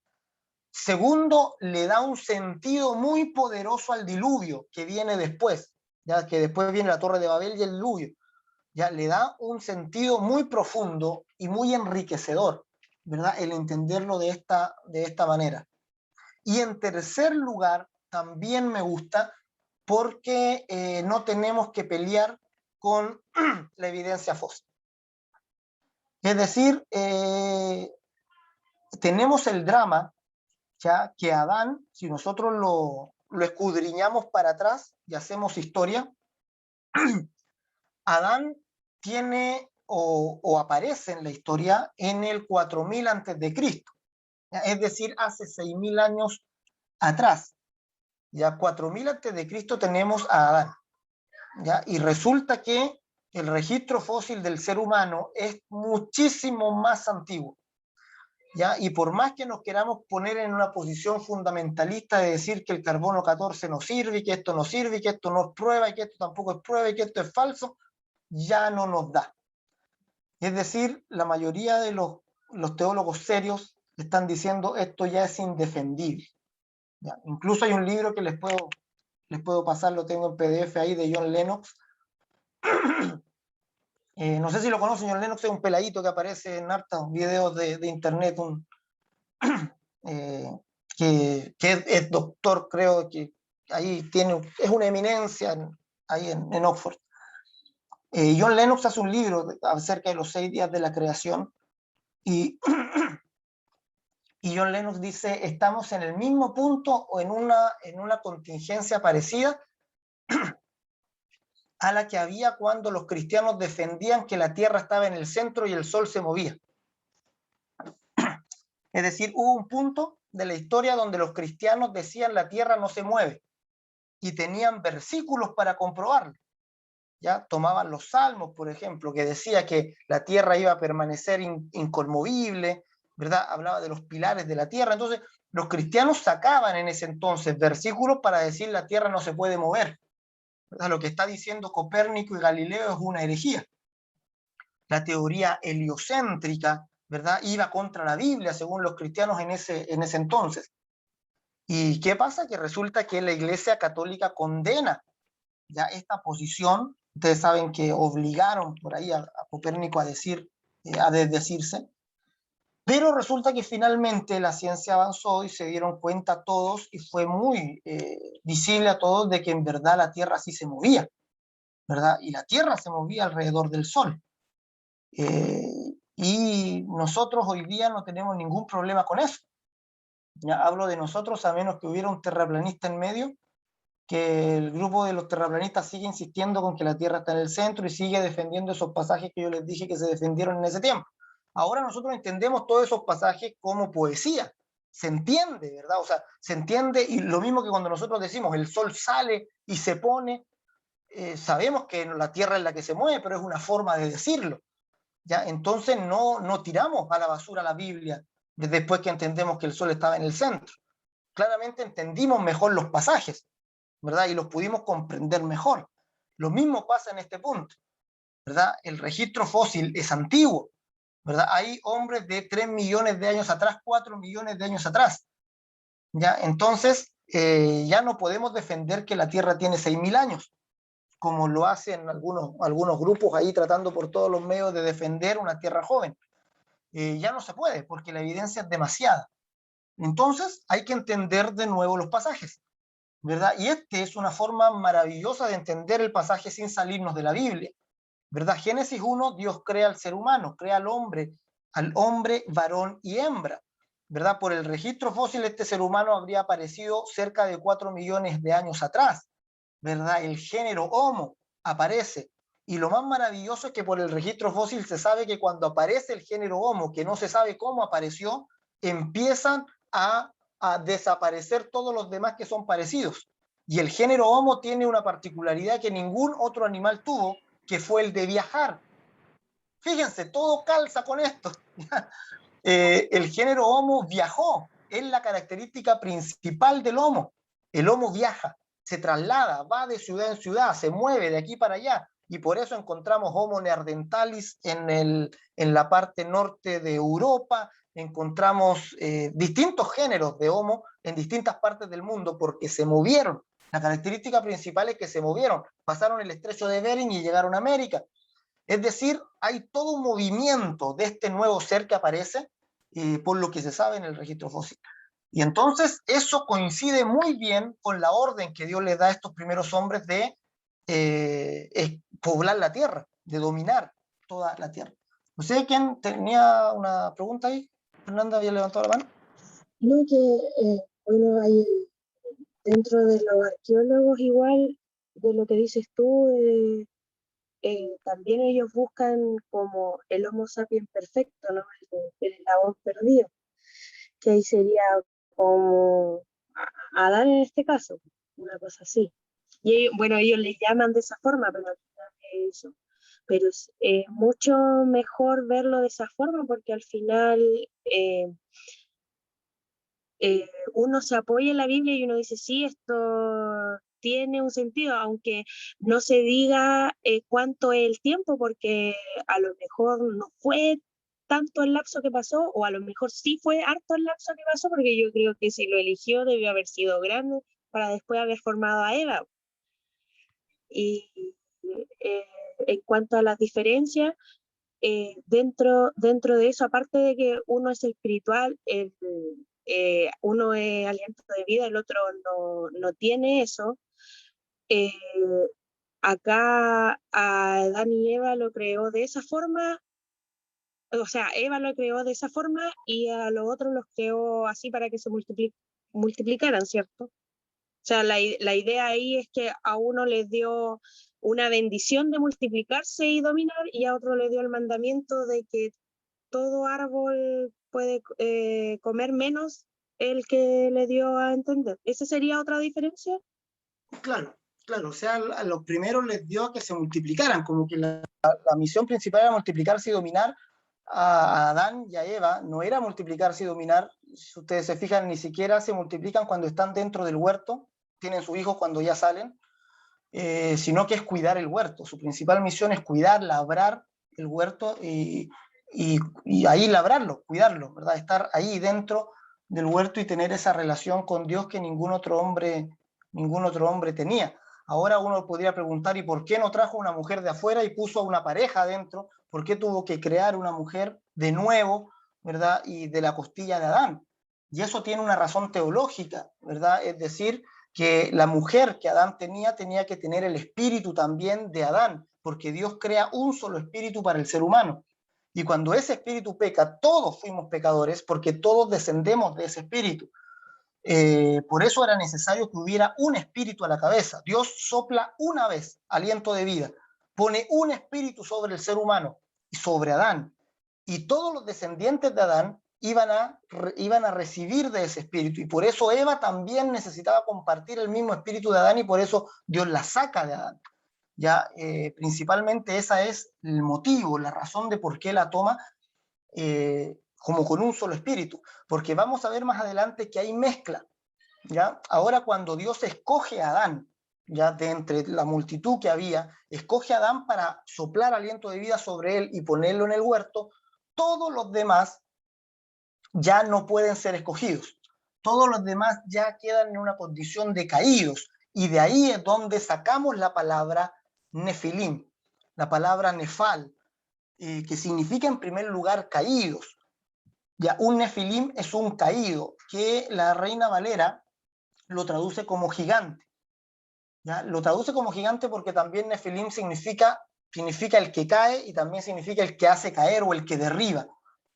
Segundo, le da un sentido muy poderoso al diluvio que viene después, ya que después viene la Torre de Babel y el diluvio. Ya le da un sentido muy profundo y muy enriquecedor, ¿verdad? El entenderlo de esta manera. Y en tercer lugar, también me gusta porque no tenemos que pelear con la evidencia fósil. Es decir, tenemos el drama ya que Adán, si nosotros lo escudriñamos para atrás y hacemos historia, Adán tiene o aparece en la historia en el 4000 antes de Cristo, es decir, hace 6000 años atrás. Ya 4000 antes de Cristo tenemos a Adán. ¿Ya? Y resulta que el registro fósil del ser humano es muchísimo más antiguo. ¿Ya? Y por más que nos queramos poner en una posición fundamentalista de decir que el carbono 14 no sirve, que esto no sirve, que esto no es prueba, que esto tampoco es prueba y que esto es falso, ya no nos da. Es decir, la mayoría de los teólogos serios están diciendo esto ya es indefendible. ¿Ya? Incluso hay un libro que les puedo pasar, lo tengo en PDF ahí, de John Lennox. No sé si lo conocen, John Lennox es un peladito que aparece en hartos videos de internet, que es doctor, creo que ahí es una eminencia ahí en Oxford. John Lennox hace un libro acerca de los 6 días de la creación y, y John Lennox dice, estamos en el mismo punto o en una contingencia parecida a la que había cuando los cristianos defendían que la tierra estaba en el centro y el sol se movía. Es decir, hubo un punto de la historia donde los cristianos decían la tierra no se mueve y tenían versículos para comprobarlo. ¿Ya? Tomaban los salmos, por ejemplo, que decía que la tierra iba a permanecer inconmovible, ¿verdad? Hablaba de los pilares de la tierra. Entonces, los cristianos sacaban en ese entonces versículos para decir la tierra no se puede mover. ¿Verdad? Lo que está diciendo Copérnico y Galileo es una herejía. La teoría heliocéntrica, ¿verdad? Iba contra la Biblia, según los cristianos en ese entonces. ¿Y qué pasa? Que resulta que la Iglesia Católica condena ya esta posición. Ustedes saben que obligaron por ahí a Copérnico a desdecirse, pero resulta que finalmente la ciencia avanzó y se dieron cuenta todos y fue muy visible a todos de que en verdad la Tierra sí se movía, ¿verdad? Y la Tierra se movía alrededor del Sol. Y nosotros hoy día no tenemos ningún problema con eso. Ya hablo de nosotros, a menos que hubiera un terraplanista en medio, que el grupo de los terraplanistas sigue insistiendo con que la Tierra está en el centro y sigue defendiendo esos pasajes que yo les dije que se defendieron en ese tiempo. Ahora nosotros entendemos todos esos pasajes como poesía. Se entiende, ¿verdad? O sea, se entiende, y lo mismo que cuando nosotros decimos el sol sale y se pone, sabemos que la Tierra es la que se mueve, pero es una forma de decirlo. ¿Ya? Entonces no tiramos a la basura la Biblia después que entendemos que el sol estaba en el centro. Claramente entendimos mejor los pasajes, ¿verdad? Y los pudimos comprender mejor. Lo mismo pasa en este punto, ¿verdad? El registro fósil es antiguo, ¿verdad? Hay hombres de 3 millones de años atrás, 4 millones de años atrás, ¿ya? Entonces, ya no podemos defender que la Tierra tiene 6.000 años, como lo hacen algunos grupos ahí tratando por todos los medios de defender una Tierra joven. Ya no se puede, porque la evidencia es demasiada. Entonces, hay que entender de nuevo los pasajes, ¿verdad? Y es una forma maravillosa de entender el pasaje sin salirnos de la Biblia, ¿verdad? Génesis 1, Dios crea al ser humano, crea al hombre, varón y hembra, ¿verdad? Por el registro fósil, este ser humano habría aparecido cerca de 4 millones de años atrás, ¿verdad? El género Homo aparece. Y lo más maravilloso es que por el registro fósil se sabe que cuando aparece el género Homo, que no se sabe cómo apareció, empiezan a desaparecer todos los demás que son parecidos. Y el género Homo tiene una particularidad que ningún otro animal tuvo, que fue el de viajar. Fíjense, todo calza con esto. El género Homo viajó, es la característica principal del Homo. El Homo viaja, se traslada, va de ciudad en ciudad, se mueve de aquí para allá, y por eso encontramos Homo neanderthalis en la parte norte de Europa, encontramos distintos géneros de Homo en distintas partes del mundo, porque se movieron. La característica principal es que se movieron, pasaron el estrecho de Bering y llegaron a América. Es decir, hay todo un movimiento de este nuevo ser que aparece, por lo que se sabe en el registro fósil. Y entonces eso coincide muy bien con la orden que Dios le da a estos primeros hombres de poblar la tierra, de dominar toda la tierra. No sé quién tenía una pregunta ahí. Fernanda había levantado la mano. No, que bueno, hay dentro de los arqueólogos igual, de lo que dices tú, también ellos buscan como el Homo sapiens perfecto, ¿no? El eslabón perdido, que ahí sería como Adán en este caso, una cosa así. Y ellos, bueno, ellos le llaman de esa forma, pero al final es eso. Pero es mucho mejor verlo de esa forma porque al final uno se apoya en la Biblia y uno dice, sí, esto tiene un sentido, aunque no se diga cuánto es el tiempo, porque a lo mejor no fue tanto el lapso que pasó, o a lo mejor sí fue harto el lapso que pasó, porque yo creo que si lo eligió debió haber sido grande para después haber formado a Eva. Y eh, en cuanto a las diferencias, dentro de eso, aparte de que uno es espiritual, uno es aliento de vida, el otro no tiene eso. Eh, Acá a Adán y Eva lo creó de esa forma, o sea, Eva lo creó de esa forma y a los otros los creó así para que se multiplicaran, ¿cierto? O sea, la idea ahí es que a uno les dio una bendición de multiplicarse y dominar y a otro le dio el mandamiento de que todo árbol puede comer menos el que le dio a entender. ¿Esa sería otra diferencia? Claro, claro, o sea, a los primeros les dio a que se multiplicaran, como que la misión principal era multiplicarse y dominar. A Adán y a Eva no era multiplicarse y dominar. Si ustedes se fijan, ni siquiera se multiplican cuando están dentro del huerto, tienen sus hijos cuando ya salen, sino que es cuidar el huerto. Su principal misión es cuidar, labrar el huerto y ahí labrarlo, cuidarlo, ¿verdad? Estar ahí dentro del huerto y tener esa relación con Dios que ningún otro hombre tenía. Ahora uno podría preguntar, ¿y por qué no trajo una mujer de afuera y puso a una pareja adentro? ¿Por qué tuvo que crear una mujer de nuevo, ¿verdad? Y de la costilla de Adán. Y eso tiene una razón teológica, ¿verdad? Es decir, que la mujer que Adán tenía que tener el espíritu también de Adán, porque Dios crea un solo espíritu para el ser humano. Y cuando ese espíritu peca, todos fuimos pecadores porque todos descendemos de ese espíritu. Por eso era necesario que hubiera un espíritu a la cabeza. Dios sopla una vez aliento de vida, pone un espíritu sobre el ser humano y sobre Adán. Y todos los descendientes de Adán iban a recibir de ese espíritu. Y por eso Eva también necesitaba compartir el mismo espíritu de Adán y por eso Dios la saca de Adán. Ya, principalmente esa es el motivo, la razón de por qué la toma como con un solo espíritu, porque vamos a ver más adelante que hay mezcla, ¿ya? Ahora cuando Dios escoge a Adán, ya de entre la multitud que había, escoge a Adán para soplar aliento de vida sobre él y ponerlo en el huerto, todos los demás ya no pueden ser escogidos. todos los demás ya quedan en una condición de caídos, y de ahí es donde sacamos la palabra Nefilim, la palabra Nefal, que significa en primer lugar caídos. Ya, un Nefilim es un caído, que la Reina Valera lo traduce como gigante. ¿Ya? Lo traduce como gigante porque también Nefilim significa el que cae, y también significa el que hace caer o el que derriba.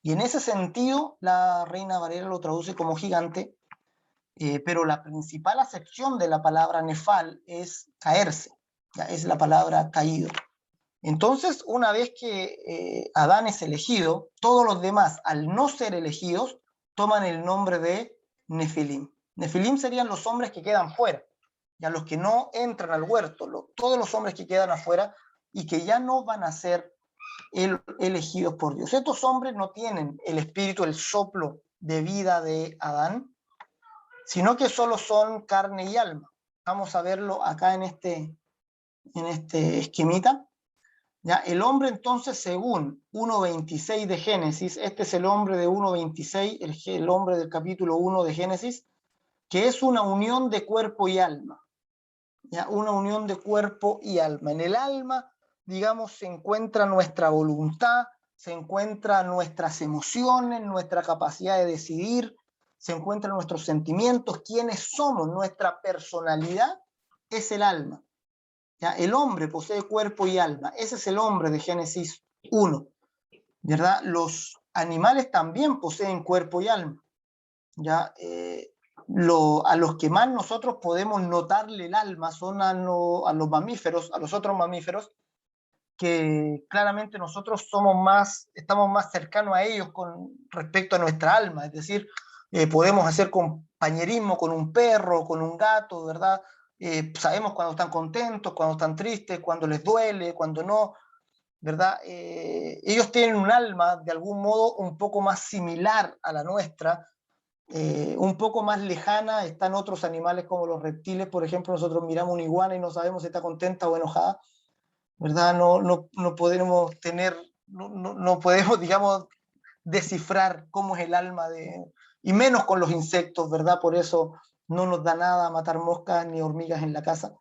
Y en ese sentido, la Reina Valera lo traduce como gigante, pero la principal acepción de la palabra Nefal es caerse, ¿ya? Es la palabra caído. Entonces, una vez que Adán es elegido, todos los demás, al no ser elegidos, toman el nombre de Nefilim. Nefilim serían los hombres que quedan fuera, ya los que no entran al huerto, todos los hombres que quedan afuera y que ya no van a ser elegidos por Dios. Estos hombres no tienen el espíritu, el soplo de vida de Adán, sino que solo son carne y alma. Vamos a verlo acá en este esquemita. ¿Ya? El hombre entonces, según 1.26 de Génesis, este es el hombre de 1.26, el hombre del capítulo 1 de Génesis, que es una unión de cuerpo y alma. ¿Ya? Una unión de cuerpo y alma. En el alma, digamos, se encuentra nuestra voluntad, se encuentran nuestras emociones, nuestra capacidad de decidir, se encuentran nuestros sentimientos, quiénes somos, nuestra personalidad es el alma. ¿Ya? El hombre posee cuerpo y alma. Ese es el hombre de Génesis 1. ¿Verdad? Los animales también poseen cuerpo y alma. ¿Ya? A los que más nosotros podemos notarle el alma son a los mamíferos, a los otros mamíferos, que claramente nosotros estamos más cercanos a ellos con respecto a nuestra alma. Es decir, podemos hacer compañerismo con un perro, con un gato, ¿verdad? Sabemos cuando están contentos, cuando están tristes, cuando les duele, cuando no, ¿verdad? Ellos tienen un alma de algún modo un poco más similar a la nuestra, un poco más lejana. Están otros animales como los reptiles, por ejemplo. Nosotros miramos una iguana y no sabemos si está contenta o enojada, ¿verdad? No podemos no podemos, digamos, descifrar cómo es el alma y menos con los insectos, ¿verdad? Por eso no nos da nada matar moscas ni hormigas en la casa.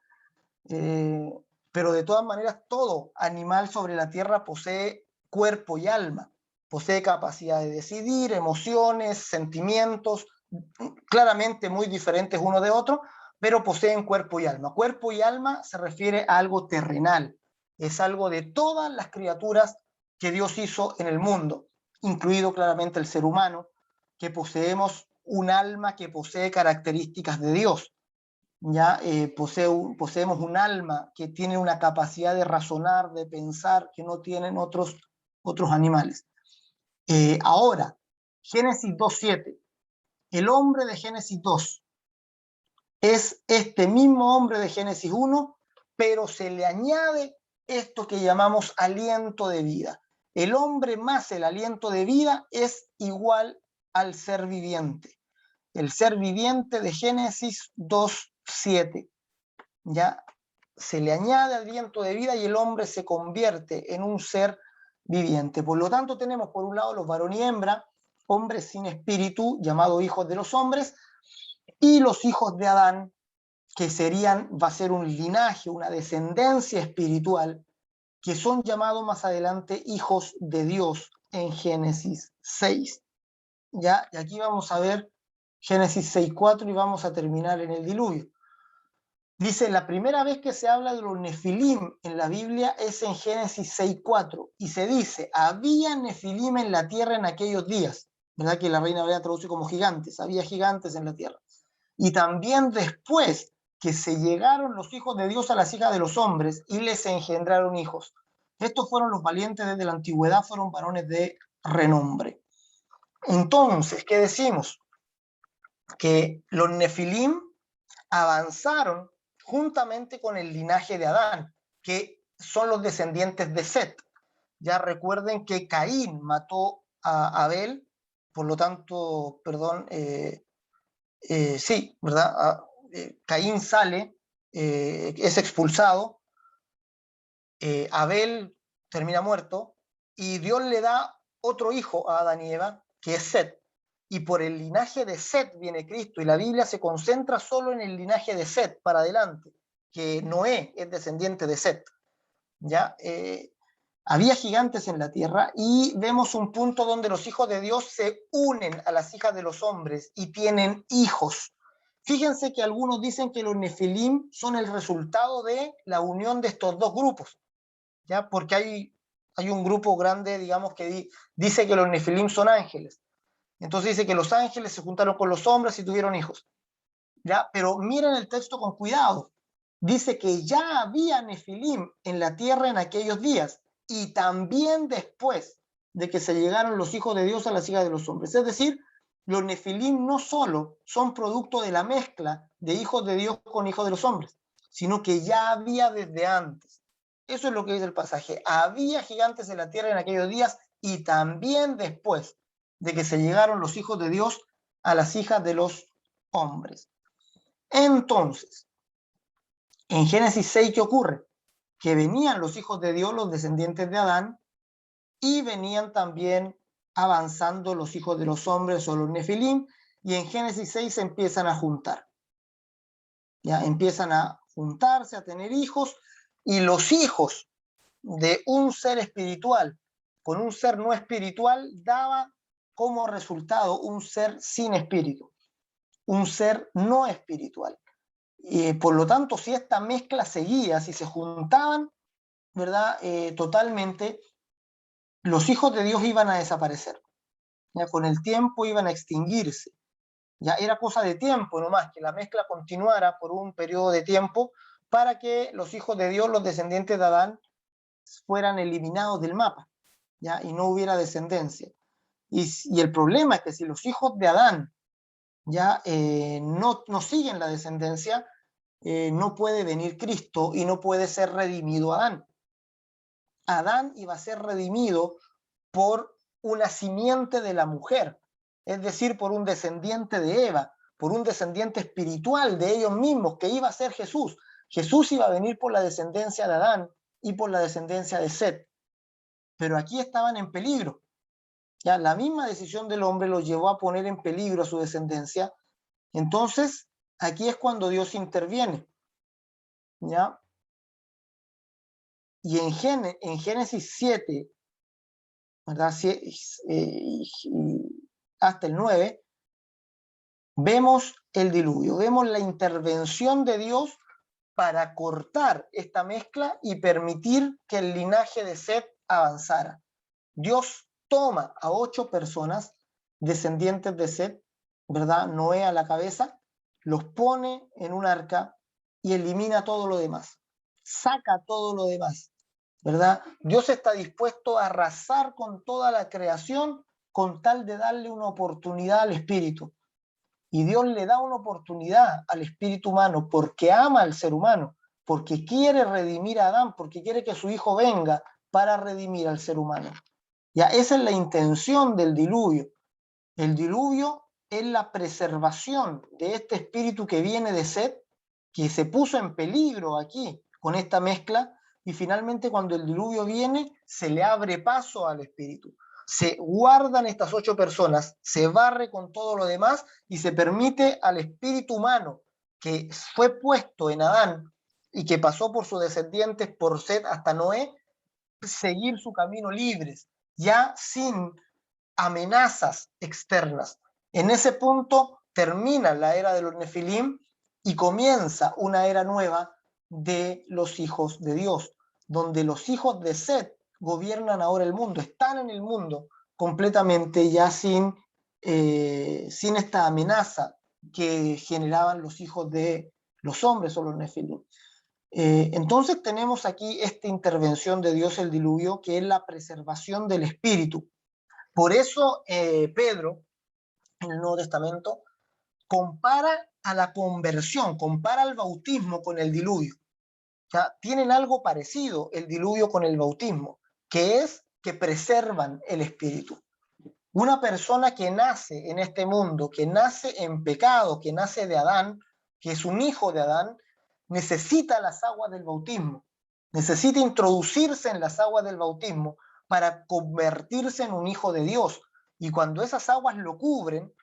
Pero de todas maneras, todo animal sobre la tierra posee cuerpo y alma, posee capacidad de decidir, emociones, sentimientos, claramente muy diferentes uno de otro, pero poseen cuerpo y alma. Cuerpo y alma se refiere a algo terrenal, es algo de todas las criaturas que Dios hizo en el mundo, incluido claramente el ser humano, que poseemos un alma que posee características de Dios. Ya poseemos un alma que tiene una capacidad de razonar, de pensar, que no tienen otros animales. Ahora, Génesis 2.7, el hombre de Génesis 2 es este mismo hombre de Génesis 1, pero se le añade esto que llamamos aliento de vida. El hombre más el aliento de vida es igual al ser viviente. El ser viviente de Génesis 2.7. Ya se le añade aliento de vida y el hombre se convierte en un ser viviente. Por lo tanto, tenemos por un lado los varón y hembra, hombres sin espíritu, llamados hijos de los hombres, y los hijos de Adán, que va a ser un linaje, una descendencia espiritual, que son llamados más adelante hijos de Dios en Génesis 6. ¿Ya? Y aquí vamos a ver Génesis 6.4 y vamos a terminar en el diluvio. Dice, la primera vez que se habla de los nefilim en la Biblia es en Génesis 6.4, y se dice, había nefilim en la tierra en aquellos días, ¿verdad? Que la Reina Valera traduce como gigantes, había gigantes en la tierra. Y también después que se llegaron los hijos de Dios a las hijas de los hombres y les engendraron hijos. Estos fueron los valientes desde la antigüedad, fueron varones de renombre. Entonces, ¿qué decimos? Que los nefilim avanzaron juntamente con el linaje de Adán, que son los descendientes de Set. Ya recuerden que Caín mató a Abel, por lo tanto, perdón, sí, ¿verdad? Caín sale, es expulsado, Abel termina muerto, y Dios le da otro hijo a Adán y Eva, que es Set. y por el linaje de Set viene Cristo, y la Biblia se concentra solo en el linaje de Set para adelante, que Noé es descendiente de Set. ¿Ya? Había gigantes en la tierra y vemos un punto donde los hijos de Dios se unen a las hijas de los hombres y tienen hijos. Fíjense que algunos dicen que los nefilim son el resultado de la unión de estos dos grupos, ¿ya? Porque hay un grupo grande, digamos, que dice que los nefilim son ángeles. Entonces dice que los ángeles se juntaron con los hombres y tuvieron hijos, ¿ya? Pero miren el texto con cuidado. Dice que ya había nefilim en la tierra en aquellos días, y también después de que se llegaron los hijos de Dios a las hijas de los hombres. Es decir, los nefilim no solo son producto de la mezcla de hijos de Dios con hijos de los hombres, sino que ya había desde antes. Eso es lo que dice el pasaje. Había gigantes en la tierra en aquellos días y también después de que se llegaron los hijos de Dios a las hijas de los hombres. Entonces, en Génesis 6, ¿qué ocurre? Que venían los hijos de Dios, los descendientes de Adán, y venían también avanzando los hijos de los hombres o los nefilim, y en Génesis 6 se empiezan a juntar. Ya empiezan a juntarse, a tener hijos, y los hijos de un ser espiritual con un ser no espiritual daba como resultado un ser sin espíritu, un ser no espiritual. Por lo tanto, si esta mezcla seguía, si se juntaban, ¿verdad? Totalmente, los hijos de Dios iban a desaparecer. ¿Ya? Con el tiempo iban a extinguirse. Ya era cosa de tiempo nomás, que la mezcla continuara por un periodo de tiempo para que los hijos de Dios, los descendientes de Adán, fueran eliminados del mapa, ¿ya? Y no hubiera descendencia. Y el problema es que si los hijos de Adán ya no siguen la descendencia, no puede venir Cristo y no puede ser redimido Adán. Adán iba a ser redimido por una simiente de la mujer, es decir, por un descendiente de Eva, por un descendiente espiritual de ellos mismos, que iba a ser Jesús. Jesús iba a venir por la descendencia de Adán y por la descendencia de Set. Pero aquí estaban en peligro. Ya la misma decisión del hombre los llevó a poner en peligro a su descendencia. Entonces, aquí es cuando Dios interviene. ¿Ya? Y en Génesis 7, ¿verdad? Hasta el 9, vemos el diluvio, vemos la intervención de Dios para cortar esta mezcla y permitir que el linaje de Set avanzara. Dios toma a 8 personas descendientes de Set, ¿verdad? Noé a la cabeza, los pone en un arca y elimina todo lo demás, saca todo lo demás, ¿verdad? Dios está dispuesto a arrasar con toda la creación con tal de darle una oportunidad al espíritu. Y Dios le da una oportunidad al espíritu humano porque ama al ser humano, porque quiere redimir a Adán, porque quiere que su hijo venga para redimir al ser humano. Ya, esa es la intención del diluvio. El diluvio es la preservación de este espíritu que viene de Set, que se puso en peligro aquí con esta mezcla, y finalmente cuando el diluvio viene, se le abre paso al espíritu. Se guardan estas 8 personas, se barre con todo lo demás y se permite al espíritu humano que fue puesto en Adán y que pasó por sus descendientes, por Set hasta Noé, seguir su camino libres, ya sin amenazas externas. En ese punto termina la era de los nefilim y comienza una era nueva de los hijos de Dios, donde los hijos de Set gobiernan ahora el mundo, están en el mundo completamente ya sin esta amenaza que generaban los hijos de los hombres o los nefilim. Entonces tenemos aquí esta intervención de Dios, el diluvio, que es la preservación del espíritu. Por eso Pedro, en el Nuevo Testamento, compara a la conversión, compara al bautismo con el diluvio. O sea, tienen algo parecido el diluvio con el bautismo, que es que preservan el espíritu. Una persona que nace en este mundo, que nace en pecado, que nace de Adán, que es un hijo de Adán, necesita las aguas del bautismo, necesita introducirse en las aguas del bautismo para convertirse en un hijo de Dios. Y cuando esas aguas lo cubren,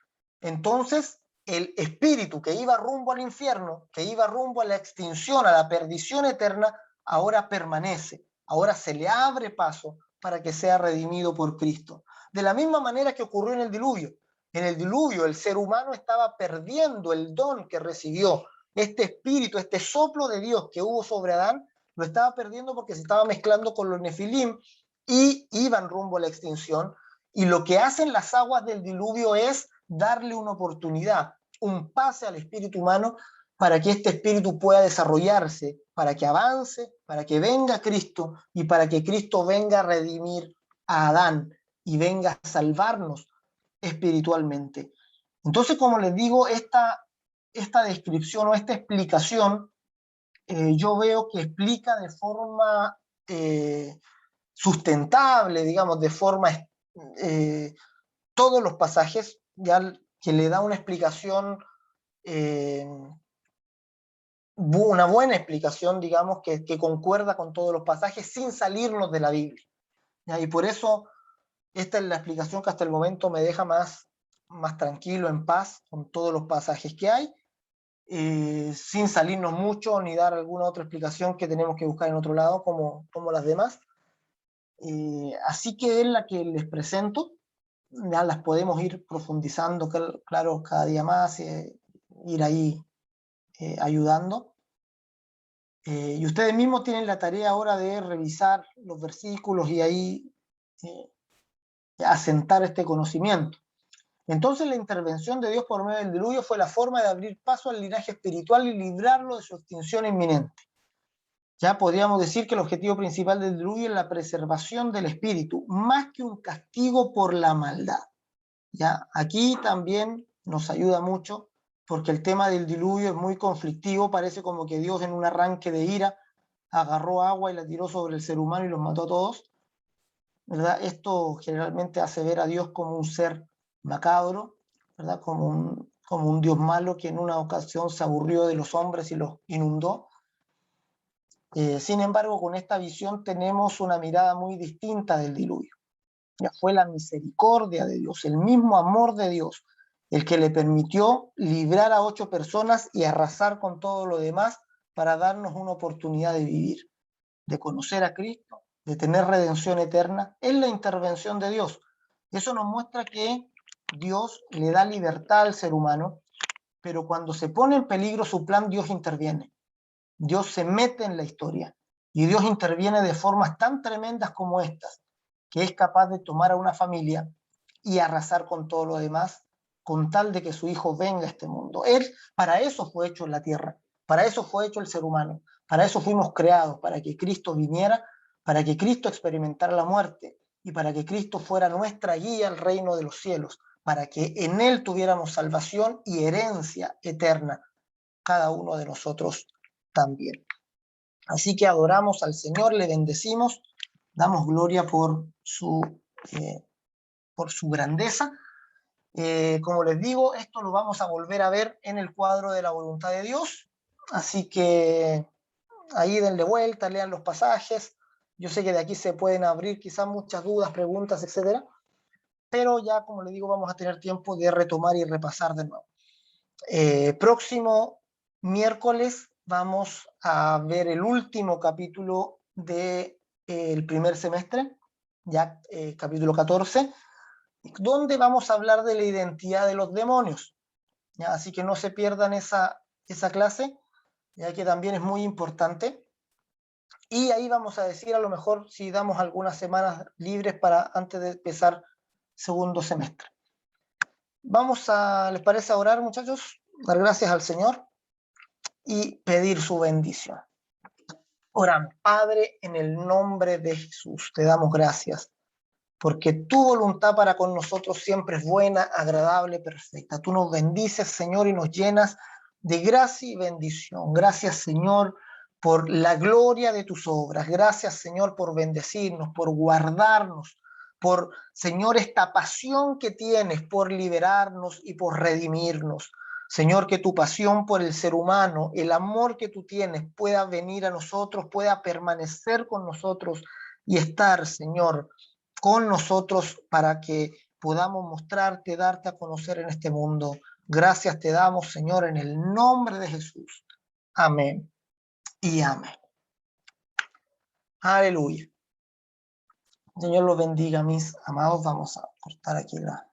Entonces, el espíritu que iba rumbo al infierno, que iba rumbo a la extinción, a la perdición eterna, ahora permanece, ahora se le abre paso para que sea redimido por Cristo. De la misma manera que ocurrió en el diluvio. En el diluvio el ser humano estaba perdiendo el don que recibió, este espíritu, este soplo de Dios que hubo sobre Adán, lo estaba perdiendo porque se estaba mezclando con los nefilim y iban rumbo a la extinción. Y lo que hacen las aguas del diluvio es darle una oportunidad, un pase al espíritu humano para que este espíritu pueda desarrollarse, para que avance, para que venga Cristo y para que Cristo venga a redimir a Adán y venga a salvarnos espiritualmente. Entonces, como les digo, esta descripción o esta explicación, yo veo que explica de forma sustentable, digamos, de forma todos los pasajes, ya que le da una explicación, una buena explicación, digamos, que concuerda con todos los pasajes sin salirnos de la Biblia. ¿Ya? Y por eso esta es la explicación que hasta el momento me deja más tranquilo, en paz, con todos los pasajes que hay, sin salirnos mucho ni dar alguna otra explicación que tenemos que buscar en otro lado, como las demás. Así que es la que les presento. Ya las podemos ir profundizando, claro, cada día más, ir ahí ayudando. Y ustedes mismos tienen la tarea ahora de revisar los versículos y ahí asentar este conocimiento. Entonces la intervención de Dios por medio del diluvio fue la forma de abrir paso al linaje espiritual y librarlo de su extinción inminente. Ya podríamos decir que el objetivo principal del diluvio es la preservación del espíritu, más que un castigo por la maldad. ¿Ya? Aquí también nos ayuda mucho, porque el tema del diluvio es muy conflictivo, parece como que Dios en un arranque de ira agarró agua y la tiró sobre el ser humano y los mató a todos, ¿verdad? Esto generalmente hace ver a Dios como un ser macabro, ¿verdad? Como un Dios malo que en una ocasión se aburrió de los hombres y los inundó. Sin embargo, con esta visión tenemos una mirada muy distinta del diluvio. Ya fue la misericordia de Dios, el mismo amor de Dios, el que le permitió librar a 8 personas y arrasar con todo lo demás para darnos una oportunidad de vivir, de conocer a Cristo, de tener redención eterna. Es la intervención de Dios. Eso nos muestra que Dios le da libertad al ser humano, pero cuando se pone en peligro su plan, Dios interviene. Dios se mete en la historia y Dios interviene de formas tan tremendas como estas, que es capaz de tomar a una familia y arrasar con todo lo demás, con tal de que su hijo venga a este mundo. Él, para eso fue hecho en la tierra, para eso fue hecho el ser humano, para eso fuimos creados, para que Cristo viniera, para que Cristo experimentara la muerte y para que Cristo fuera nuestra guía al reino de los cielos, para que en Él tuviéramos salvación y herencia eterna, cada uno de nosotros también. Así que adoramos al Señor, le bendecimos, damos gloria por su grandeza. Como les digo, esto lo vamos a volver a ver en el cuadro de la voluntad de Dios, así que ahí denle vuelta, lean los pasajes. Yo sé que de aquí se pueden abrir quizás muchas dudas, preguntas, etcétera, pero ya, como les digo, vamos a tener tiempo de retomar y repasar de nuevo. Próximo miércoles vamos a ver el último capítulo del primer semestre, ya capítulo 14, donde vamos a hablar de la identidad de los demonios. ¿Ya? Así que no se pierdan esa clase, ya que también es muy importante. Y ahí vamos a decir, a lo mejor, si damos algunas semanas libres para antes de empezar segundo semestre. ¿Les parece orar, muchachos? Dar gracias al Señor y pedir su bendición. Oramos. Padre, en el nombre de Jesús, te damos gracias, porque tu voluntad para con nosotros siempre es buena, agradable, perfecta. Tú nos bendices, Señor, y nos llenas de gracia y bendición. Gracias, Señor, por la gloria de tus obras. Gracias, Señor, por bendecirnos, por guardarnos, por, Señor, esta pasión que tienes por liberarnos y por redimirnos. Señor, que tu pasión por el ser humano, el amor que tú tienes, pueda venir a nosotros, pueda permanecer con nosotros y estar, Señor, con nosotros para que podamos mostrarte, darte a conocer en este mundo. Gracias te damos, Señor, en el nombre de Jesús. Amén y amén. Aleluya. Señor los bendiga, mis amados. Vamos a cortar aquí la...